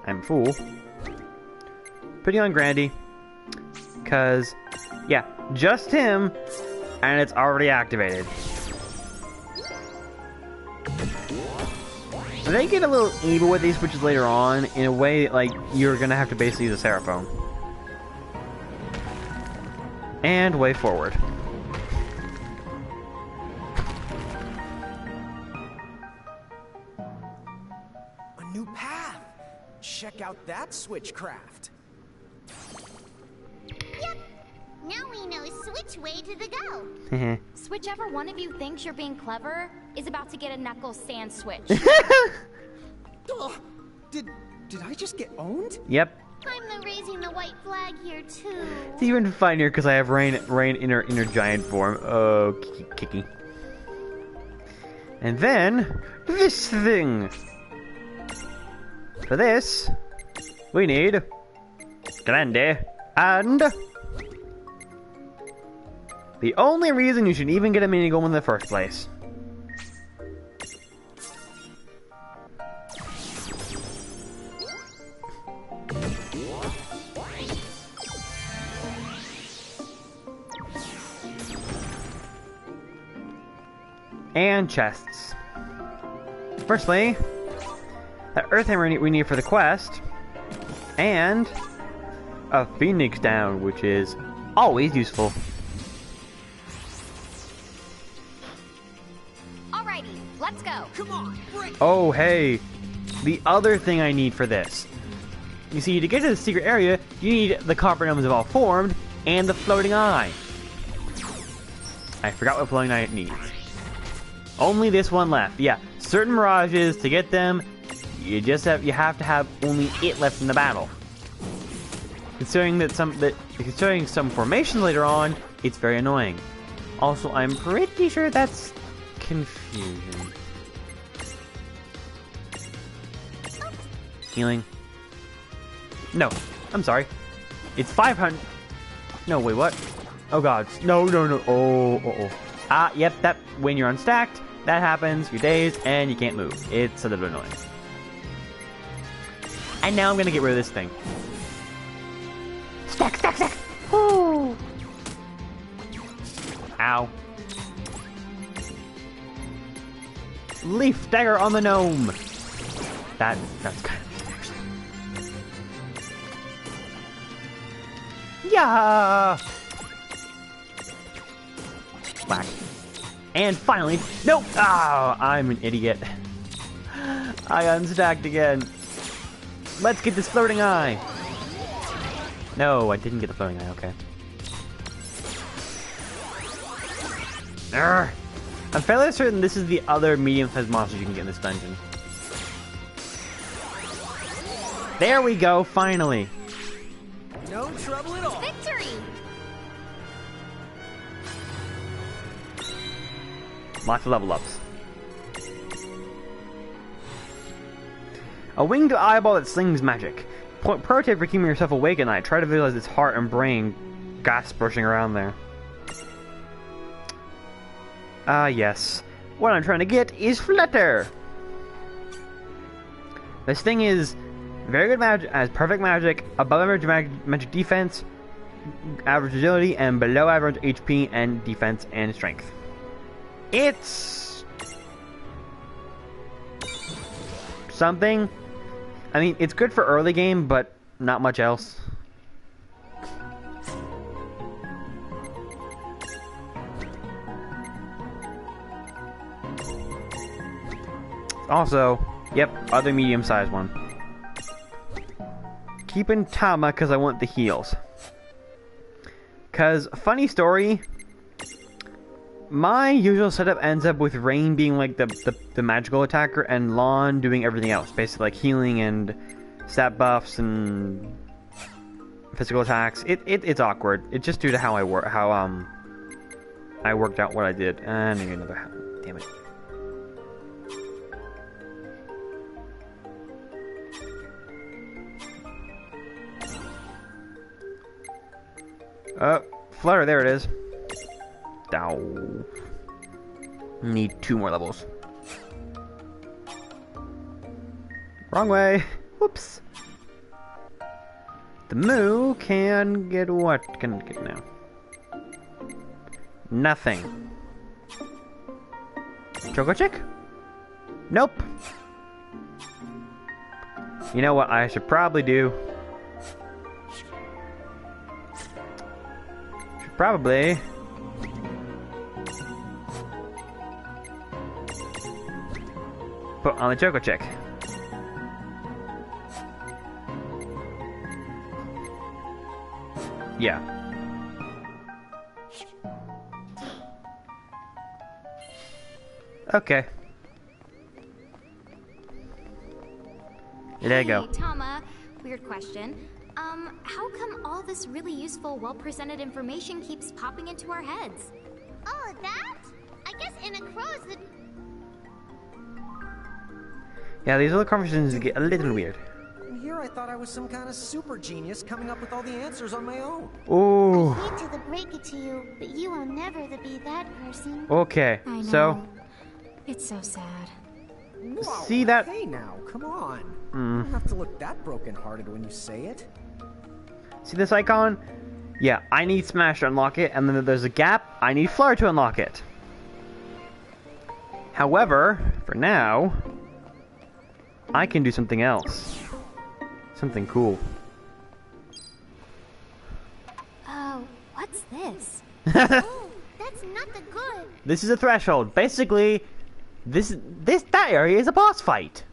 I'm a fool. Putting on Grandy, cause yeah, just him, and it's already activated. They get a little evil with these switches later on, in a way like you're gonna have to basically use a Seraphone. And way forward. A new path. Check out that switchcraft. Yep. Now we know which way to the go. Whichever one of you thinks you're being clever is about to get a knuckles sand switch. Did I just get owned? Yep. I'm the raising the white flag here too. It's even funnier because I have Rain in her giant form. Oh, Kiki. And then, this thing! For this, we need Grandy and... the only reason you should even get a mini golem in the first place. And chests. Firstly, the earth hammer we need for the quest, and a phoenix down, which is always useful. Alrighty, let's go. Come on, break. Oh, hey, the other thing I need for this. You see, to get to the secret area, you need the copper domes have all formed and the floating eye. I forgot what floating eye it needs. Only this one left. Yeah, certain mirages, to get them, you have to have only it left in the battle. Considering some formations later on, it's very annoying. Also, I'm pretty sure that's confusion. Healing. No, I'm sorry. It's 500. No, wait, what? Oh god. No. Oh. Ah, yep, that when you're unstacked, that happens, you're dazed, and you can't move. It's a little annoying. And now I'm gonna get rid of this thing. Stack! Woo! Ow. Leaf dagger on the gnome! That's kind of actually. Yeah! Whack. And finally, nope! Oh, I'm an idiot. I unstacked again. Let's get this floating eye. No, I didn't get the floating eye, okay. Urgh. I'm fairly certain this is the other medium-sized monster you can get in this dungeon. There we go, finally. No trouble at all. Victory! Lots of level ups. A winged eyeball that slings magic. Pro tip for keeping yourself awake at night. Try to visualize its heart and brain gas brushing around there. Ah, yes. What I'm trying to get is Flutter. This thing is very good magic, has perfect magic, above average magic defense, average agility, and below average HP and defense and strength. It's something. I mean, it's good for early game, but not much else. Also, yep, other medium-sized one. Keeping Tama because I want the heals. Because, funny story, my usual setup ends up with Rain being like the magical attacker and Lon doing everything else. Basically like healing and stat buffs and physical attacks. It's awkward. It's just due to how I worked out what I did. And maybe another. Damn it. Flutter, there it is. Ow. Need 2 more levels. Wrong way. Whoops. The Moo can get what? Can it get now? Nothing. Choco Chick? Nope. You know what I should probably do? Probably put on the Choco Chick. Yeah. Okay. There you go. Hey, Tama, weird question. How come all this really useful, well-presented information keeps popping into our heads? Oh, that? I guess in a crow's the... Yeah, these other conversations get a little weird. Here I thought I was some kind of super genius coming up with all the answers on my own. Ooh. I hate to break it to you, but you will never be that person. Okay, I know. so It's so sad. Whoa, see that? Hey now, come on. You don't have to look that broken-hearted when you say it. See this icon? Yeah, I need Smash to unlock it, and then there's a gap. I need Flare to unlock it. However, for now, I can do something else. Something cool. Oh, what's this? Oh, that's not the good. This is a threshold. Basically, that area is a boss fight.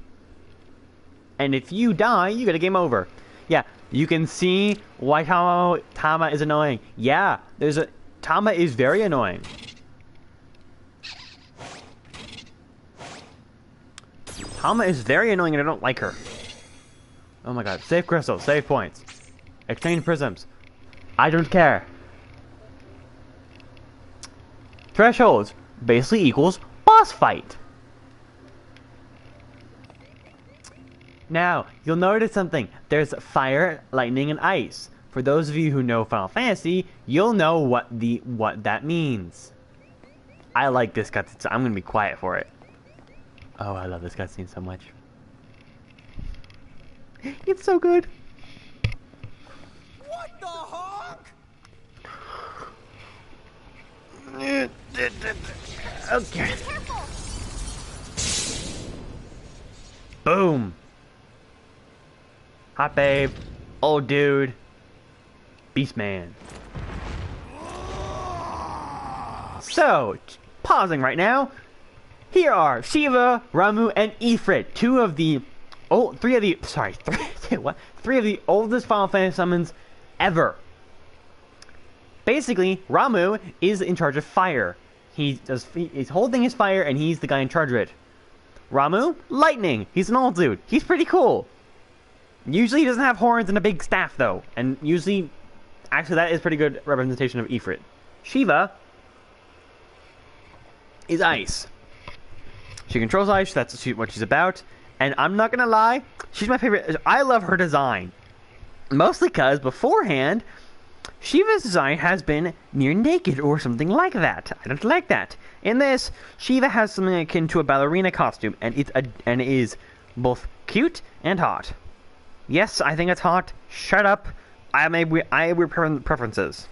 And if you die, you get a game over. Yeah, you can see why Tama is annoying. Yeah, Tama is very annoying. Tama is very annoying and I don't like her. Oh my god, save crystals, save points. Exchange prisms. I don't care. Thresholds basically equals boss fight. Now, you'll notice something. There's fire, lightning, and ice. For those of you who know Final Fantasy, you'll know what that means. I like this cutscene, so I'm gonna be quiet for it. Oh, I love this cutscene so much. It's so good. What the hawk? Okay. Boom. Hot babe. Old dude. Beast man. So, pausing right now. Here are Shiva, Ramu, and Ifrit, three of the oldest Final Fantasy summons ever. Basically, Ramu is in charge of fire. His whole thing is fire, and he's the guy in charge of it. Ramu, lightning. He's an old dude. He's pretty cool. Usually he doesn't have horns and a big staff, though. And usually, actually, that is pretty good representation of Ifrit. Shiva is ice. She controls ice, that's what she's about. And I'm not gonna lie, she's my favorite. I love her design. Mostly because beforehand, Shiva's design has been near naked or something like that. I don't like that. In this, Shiva has something akin to a ballerina costume, and it is both cute and hot. Yes, I think it's hot. Shut up. I have weird preferences.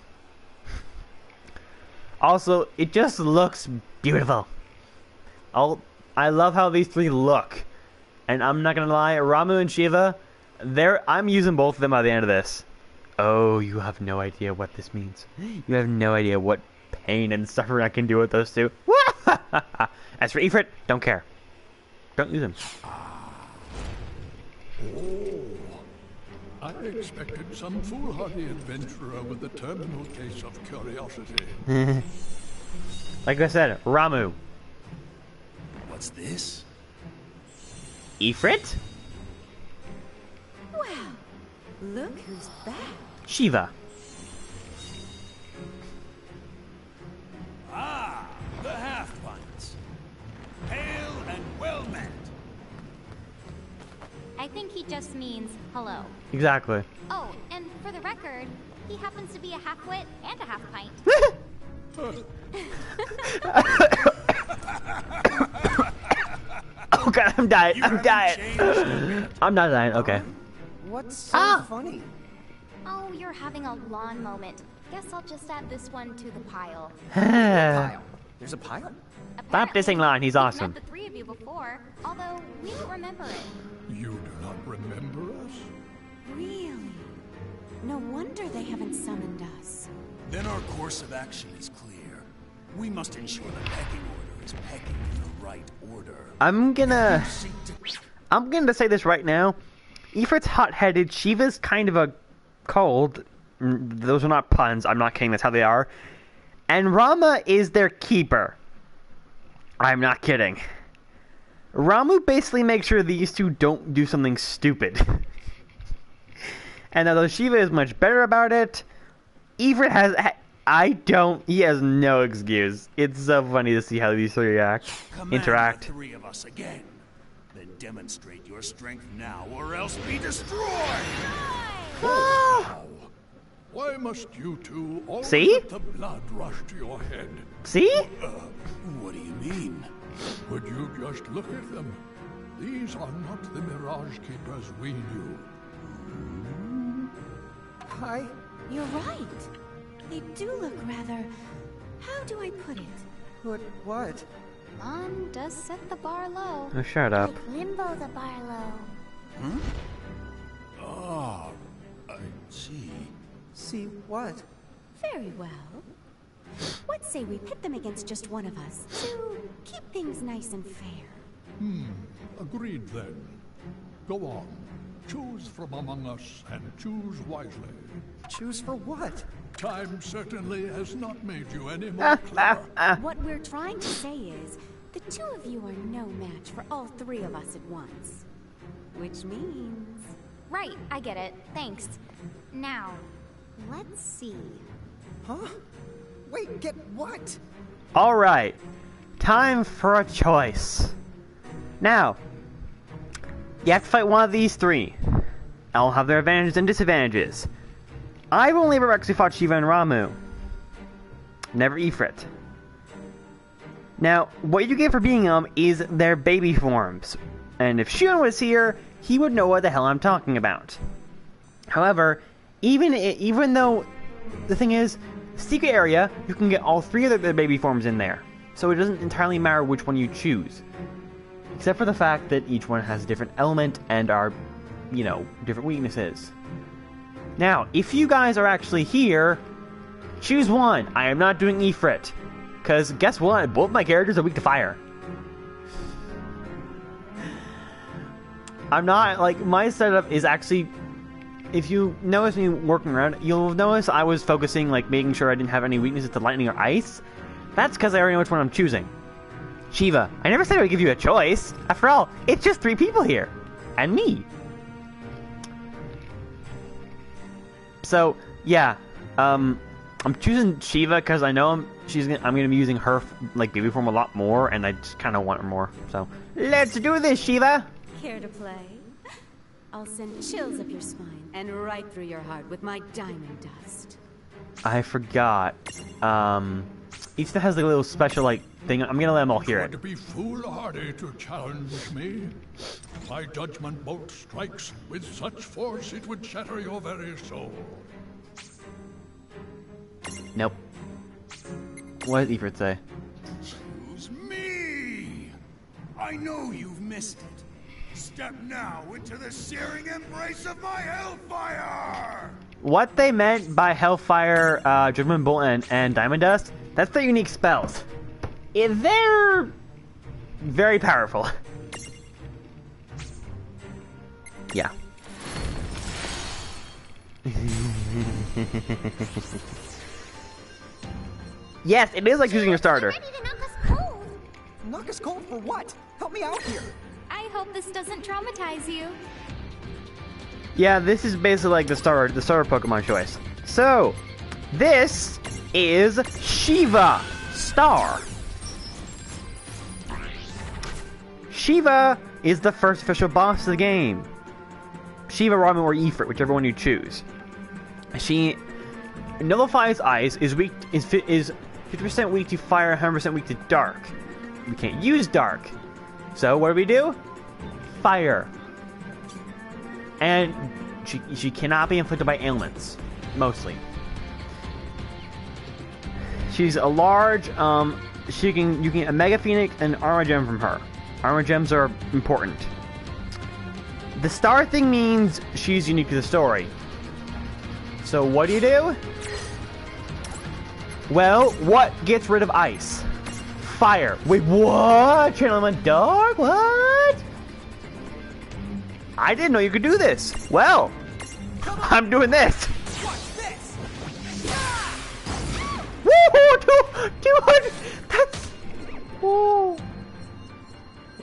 Also, it just looks beautiful. I love how these three look. And I'm not gonna lie, Ramu and Shiva, I'm using both of them by the end of this. Oh, you have no idea what this means. You have no idea what pain and suffering I can do with those two. As for Ifrit, don't care. Don't use him. I expected some foolhardy adventurer with a terminal case of curiosity. Like I said, Ramu. What's this? Ifrit? Well, look who's back. Shiva. Ah, the half-pints. Hail and well met. I think he just means hello. Exactly. Oh, and for the record, he happens to be a half-wit and a half-pint. Oh god, I'm dying. I'm dying. I'm not dying. Okay. What's so funny? Oh, you're having a lawn moment. Guess I'll just add this one to the pile. Pile. There's a pile? Stop dissing Lon. He's awesome. We've met the three of you before, although we don't remember it. You do not remember us? Really? No wonder they haven't summoned us. Then our course of action is clear. We must ensure the pecking order is pecking in the right order. I'm gonna say this right now. Ifrit's hot-headed. Shiva's kind of a cold. Those are not puns. I'm not kidding. That's how they are. And Rama is their keeper. I'm not kidding. Ramu basically makes sure these two don't do something stupid. And although Shiva is much better about it, Ifrit has... he has no excuse. It's so funny to see how these three interact. The three of us again. Then demonstrate your strength now, or else be destroyed! Wow. Why must you two always See? let the blood rush to your head? See? What do you mean? Would you just look at them? These are not the Mirage Keepers we knew. Hi. You're right. They do look rather... How do I put it? Put what? Mom does set the bar low. Oh, shut up. Like Limbo the Barlow. Ah, I see. See what? Very well. What say we pit them against just one of us to keep things nice and fair? Agreed then. Go on. Choose from among us and choose wisely. Choose for what? Time certainly has not made you any more clever. What we're trying to say is, the two of you are no match for all three of us at once. Which means... Right, I get it. Thanks. Now, let's see. Huh? Wait, get what? Alright. Time for a choice. Now, you have to fight one of these three. I'll have their advantages and disadvantages. I've only ever actually fought Shiva and Ramu. Never Ifrit. Now, what you get for beating them is their baby forms. And if Shun was here, he would know what the hell I'm talking about. However, even though the thing is, secret area, you can get all three of their baby forms in there. So it doesn't entirely matter which one you choose. Except for the fact that each one has a different element and are, you know, different weaknesses. Now, if you guys are actually here, choose one. I am not doing Ifrit. Because guess what? Both my characters are weak to fire. I'm not, like, my setup is actually... If you notice me working around, you'll notice I was focusing, like, making sure I didn't have any weaknesses to lightning or ice. That's because I already know which one I'm choosing. Shiva, I never said I would give you a choice. After all, it's just 3 people here. And me. So, yeah. I'm choosing Shiva because I know I'm gonna be using her, like, baby form a lot more, and I just kind of want her more. So, let's do this, Shiva! Care to play? I'll send chills up your spine and right through your heart with my diamond dust. I forgot. Each that has like a little special, like, thing. I'm gonna let them all hear it. To be foolhardy to challenge me. My judgment bolt strikes with such force it would shatter your very soul. Nope. What does Ifrit say? Choose me! I know you've missed it. Step now into the searing embrace of my hellfire! What they meant by Hellfire, Judgment Bolt, and Diamond Dust, that's their unique spells. They're very powerful. Yeah. Yes, it is like using your starter. Ready to knock us cold. Knock us cold for what? Help me out here. I hope this doesn't traumatize you. Yeah, this is basically like the starter Pokemon choice. So, this is Shiva Star. Shiva is the first official boss of the game. Shiva, Ramu, or Ifrit, whichever one you choose. She nullifies ice, is 50% weak to fire, 100% weak to dark. We can't use dark. So what do? Fire. And she cannot be inflicted by ailments, mostly. She's a large, you can get a Mega Phoenix and an Armor Gem from her. Armor Gems are important. The star thing means she's unique to the story. So what do? Well, what gets rid of ice? Fire. Wait, what? Channel went dark? What? I didn't know you could do this. Well, I'm doing this. What's this? Woo! 200! That's... Oh.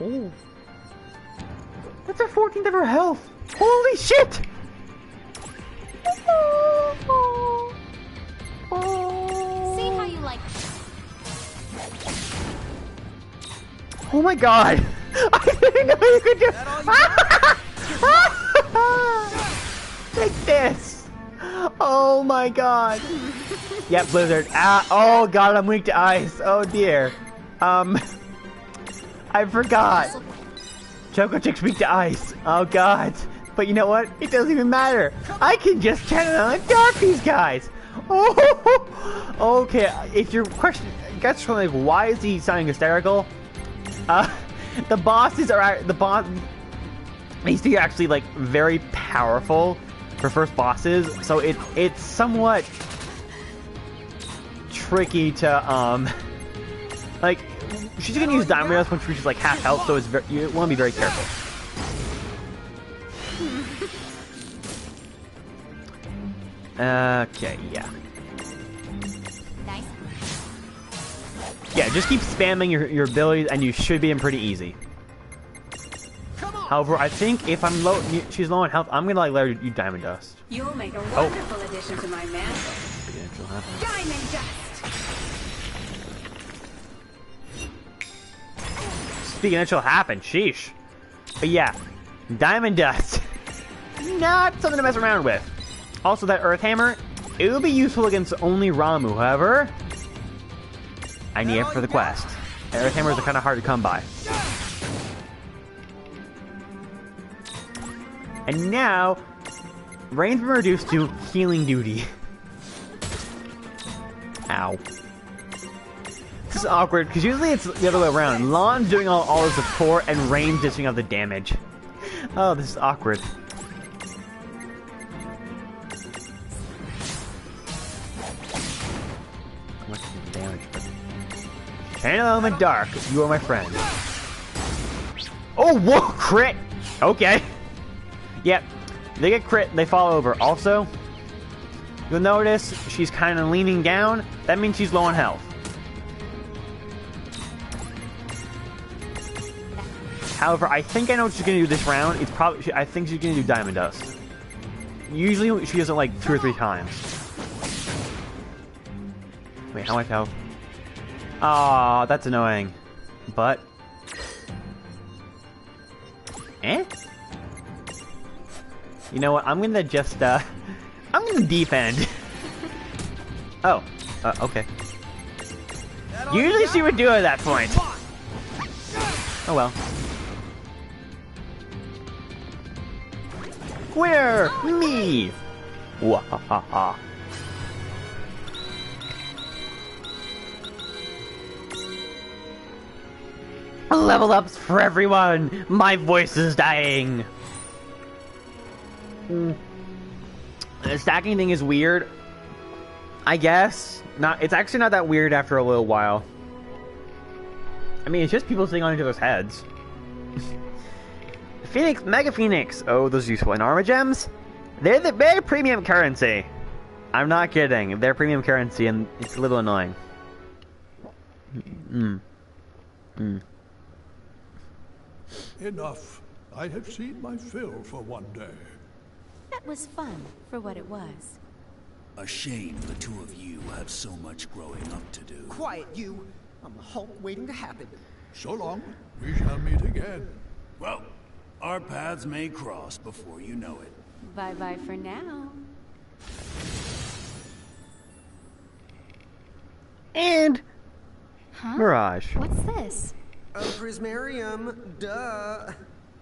Oh. That's our 14th of her health. Holy shit! See how you like. Oh my god! I didn't know you could do. Take this. Oh my god. Yep, Blizzard. Oh god, I'm weak to ice. Oh dear. I forgot. Choco Chick's weak to ice. Oh god. But you know what? It doesn't even matter. I can just channel and dark these guys. Oh, okay. If your question, guys, like, why is he sounding hysterical? The bosses are these two are actually like very powerful for first bosses, so it's somewhat tricky to like. She's gonna use Diamond Dust when she's like half health, so you want to be very careful. Okay, yeah. Nice. Yeah, just keep spamming your abilities, and you should be in pretty easy. However, I think if she's low on health, I'm gonna like let her use Diamond Dust. You'll make a wonderful addition to my mantle. Diamond Dust. Speaking of, she'll happen. Sheesh. But yeah, Diamond Dust. Not something to mess around with. Also, that Earth Hammer, it will be useful against only Ramu. However, I need it for the quest. Earth Hammers are kind of hard to come by. And now, Rain's been reduced to healing duty. Ow. This is awkward, because usually it's the other way around. Lon's doing all the support, and Rain's dishing out the damage. Oh, this is awkward. What's the damage? Channel Element Dark, you are my friend. Oh, whoa, crit! Okay. Yep, they get crit, they fall over. Also, you'll notice she's kind of leaning down. That means she's low on health. However, I think I know what she's gonna do this round. It's probably I think she's gonna do Diamond Dust. Usually she does it like 2 or 3 times. Wait, how much health? Aw, that's annoying. But you know what? I'm gonna just I'm gonna defend. Oh, okay. Usually she would do it at that point. Oh well. Winner! Me! Wahaha. Level ups for everyone! My voice is dying! The stacking thing is weird. I guess. It's actually not that weird after a little while. I mean, it's just people sitting on each other's heads. Phoenix, Mega Phoenix. Oh, those are useful. And Armor Gems? They're premium currency. I'm not kidding. They're premium currency, and it's a little annoying. Enough. I have seen my fill for one day. That was fun, for what it was. A shame the two of you have so much growing up to do. Quiet, you. I'm a Hulk waiting to happen. So long. We shall meet again. Well, our paths may cross before you know it. Bye-bye for now. And Mirage. What's this? A Prismarium, duh.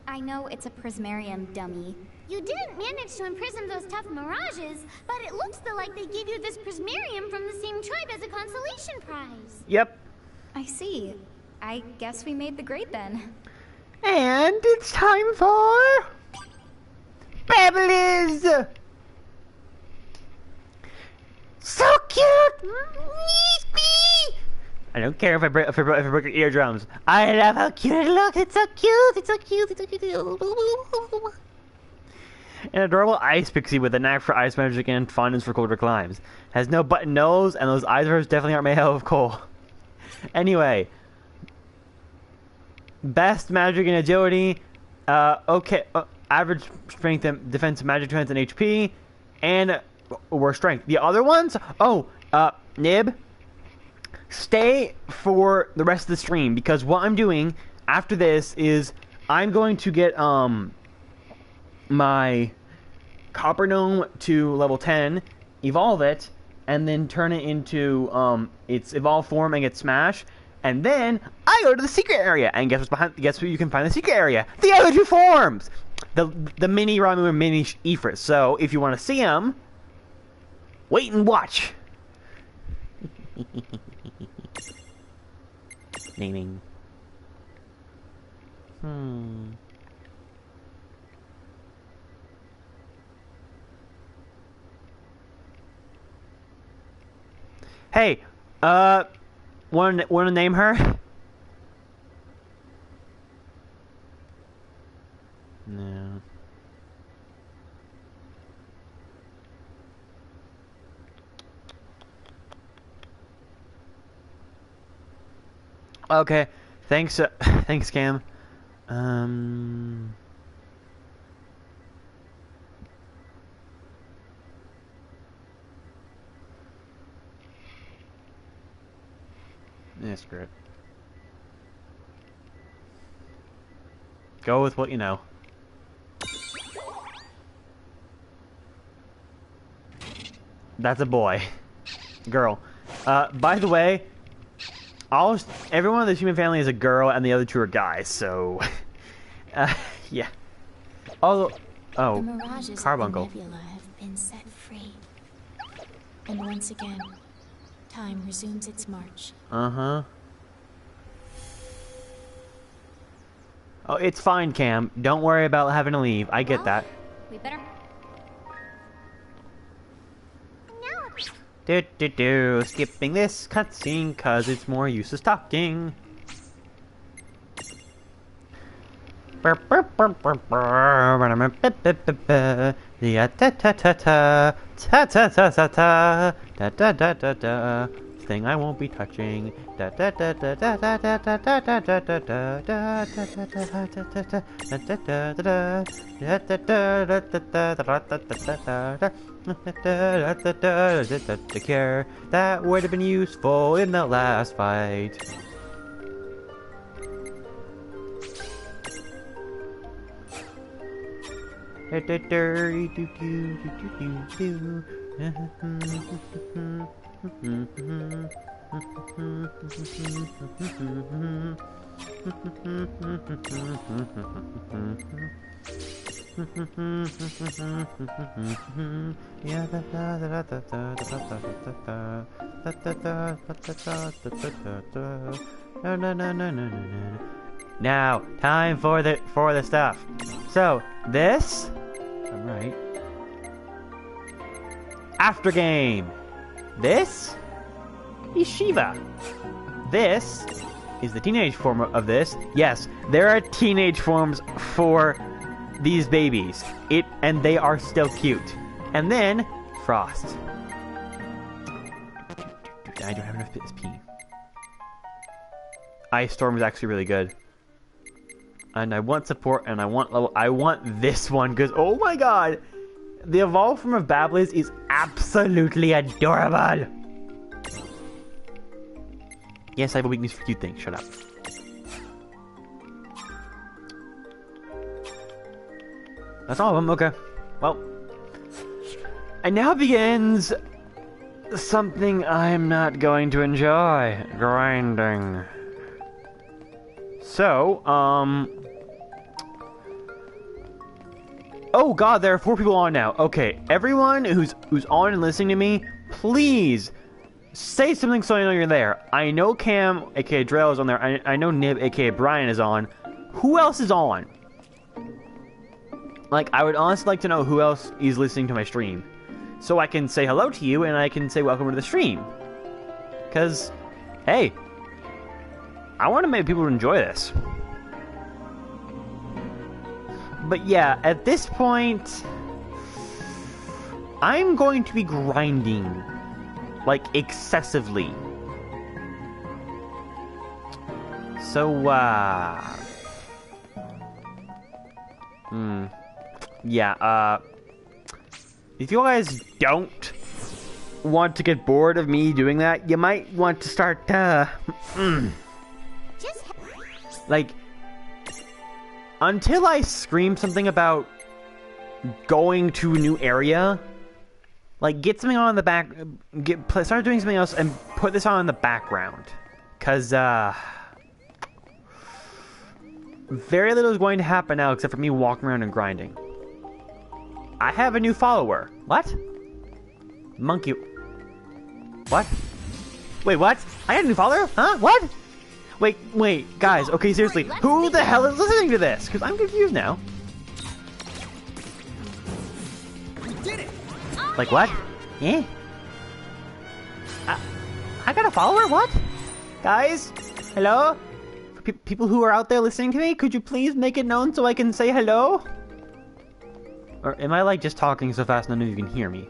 I know it's a Prismarium, dummy. You didn't manage to imprison those tough mirages, but it looks like they gave you this Prismarium from the same tribe as a consolation prize. Yep. I see. I guess we made the grade then. And it's time for Babblies! So cute! I don't care if I break your eardrums. I love how cute it looks. It's so cute. It's so cute. It's so cute. An adorable ice pixie with a knack for ice magic and fondness for colder climes. Has no button nose, and those eyes of hers definitely aren't made out of coal. Anyway. Best magic and agility. Okay. Average strength and defense, magic defense, and HP. And worst strength. The other ones? Oh, Nib. Stay for the rest of the stream, because what I'm doing, after this is I'm going to get my copper gnome to level 10, evolve it, and then turn it into its evolved form and get smash. And then I go to the secret area, and guess what's behind? Guess where you can find the secret area? The other two forms, the mini Ramu and mini Ifrit. So if you want to see them, wait and watch. Naming. Hey, wanna name her? No. Okay, thanks, thanks, Cam. Yeah, screw it. Go with what you know. That's a boy. Girl. By the way, everyone in the human family is a girl, and the other two are guys, so... yeah. Although... Oh, The mirages Carbuncle. of the nebula have been set free. And once again, time resumes its march. Uh-huh. Oh, it's fine, Cam. Don't worry about having to leave. I get that. We better... Skipping this cutscene cause it's more useless talking. Thing I won't be touching. The care that would have been useful in the last fight. Now, time for the stuff. So, this, all right. After game. This is Shiva. This is the teenage form of this. Yes, there are teenage forms for these babies. And they are still cute. And then Frost. I don't have enough SP. Ice Storm is actually really good. And I want support, and I want this one, because oh my god, the evolved form of Babbliz is absolutely adorable. Yes, I have a weakness for cute things. Shut up. That's all of them. Okay. Well, and now begins something I'm not going to enjoy: grinding. So, oh god, there are 4 people on now. Okay, everyone who's on and listening to me, please say something so I know you're there. I know Cam, aka Drell, is on there. I know Nib, aka Brian, is on. Who else is on? Like, I would honestly like to know who else is listening to my stream, so I can say hello to you and I can say welcome to the stream. Cause, hey, I want to make people enjoy this. But yeah, at this point, I'm going to be grinding, like, excessively. So, yeah, if you guys don't want to get bored of me doing that, you might want to start, like, until I scream something about going to a new area, like, get something on in the back, start doing something else and put this on in the background. Because, very little is going to happen now except for me walking around and grinding. I have a new follower. What? Monkey. What? Wait, what? I had a new follower? Huh? What? Wait, guys, okay, seriously, who the hell is listening to this? Because I'm confused now. We did it! Like what? Eh? I got a follower? What? Guys? Hello? People who are out there listening to me, could you please make it known so I can say hello? Or am I like just talking so fast none of you can hear me?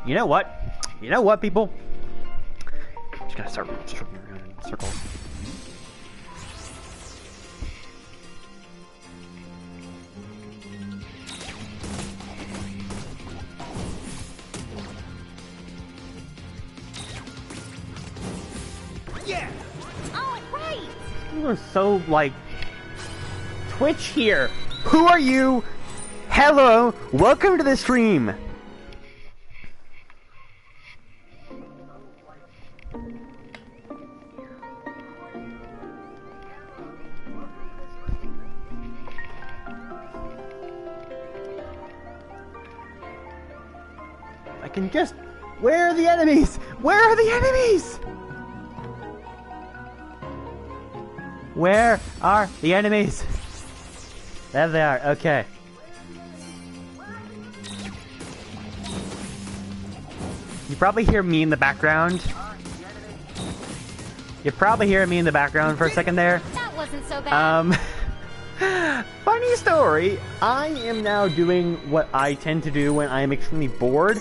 You know what? You know what, people? I'm just gonna start circling around in circles. Yeah! All right! You are so, like... Twitch here! Who are you? Hello! Welcome to the stream! I can just... Where are the enemies? Where are the enemies? Where are the enemies? There they are, okay. You probably hear me in the background. You probably hear me in the background for a second there. That wasn't so bad. Funny story. I am now doing what I tend to do when I am extremely bored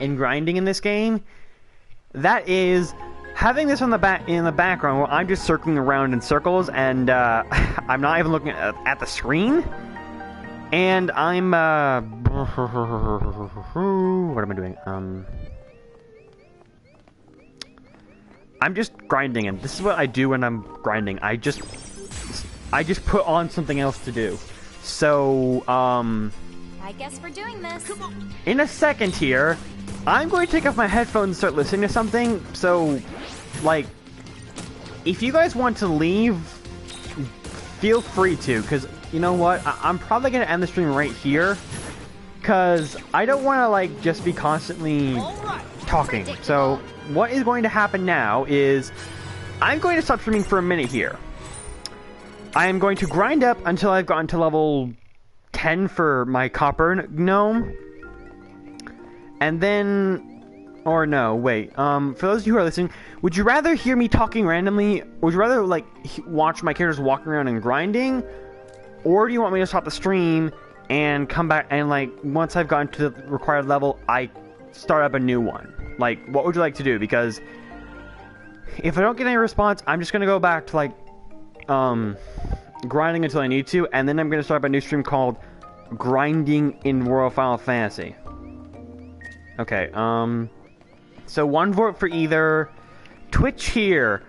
and grinding in this game. That is having this on the in the background where I'm just circling around in circles and I'm not even looking at the screen. And I'm what am I doing? I'm just grinding, and this is what I do when I'm grinding. I just put on something else to do. So I guess we're doing this. In a second here, I'm going to take off my headphones and start listening to something. So, like, if you guys want to leave, feel free to, because you know what? I'm probably going to end the stream right here, because I don't want to, like, just be constantly talking. So, what is going to happen now is I'm going to stop streaming for a minute here. I am going to grind up until I've gotten to level 10 for my copper gnome. And then... Or no, wait. For those of you who are listening, would you rather hear me talking randomly? Would you rather, like, watch my characters walking around and grinding? Or do you want me to stop the stream and come back and, like, once I've gotten to the required level, I start up a new one? Like, what would you like to do? Because if I don't get any response, I'm just going to go back to, like, grinding until I need to, and then I'm going to start up a new stream called Grinding in Royal Final Fantasy. Okay, so one vote for either Twitch here.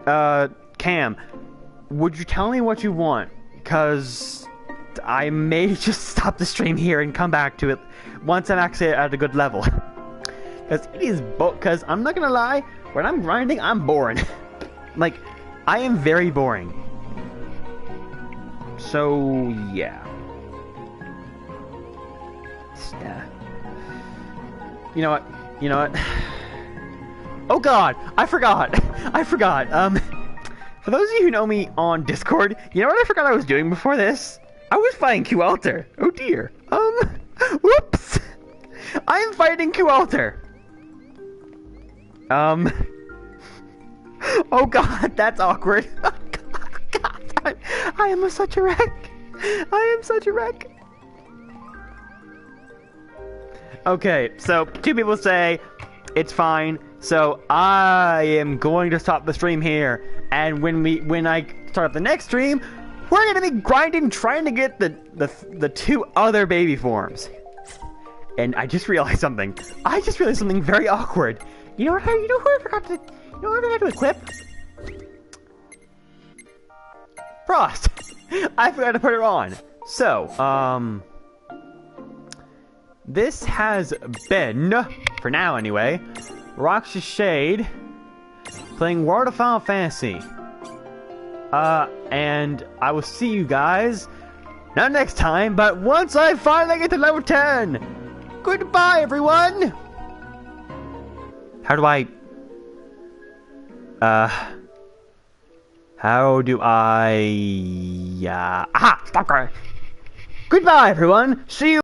Cam, would you tell me what you want? Because I may just stop the stream here and come back to it once I'm actually at a good level. Because it is because I'm not gonna lie, when I'm grinding, I'm boring. Like, I am very boring. So, yeah. You know what? You know what? Oh god! I forgot! I forgot! For those of you who know me on Discord, you know what I forgot I was doing before this? I was fighting Q-Alter! Oh dear! Whoops! I am fighting Q-Alter! Oh god, that's awkward! God, I am such a wreck! I am such a wreck! Okay, so 2 people say it's fine. So I am going to stop the stream here, and when I start the next stream, we're gonna be grinding, trying to get the 2 other baby forms. And I just realized something. I just realized something very awkward. You know what? You know who I forgot to? You know what I forgot to equip? Frost. I forgot to put her on. So this has been, for now anyway, Roxas Shade playing World of Final Fantasy. And I will see you guys not next time, but once I finally get to level 10. Goodbye, everyone. How do I aha, stop crying. Goodbye, everyone. See you.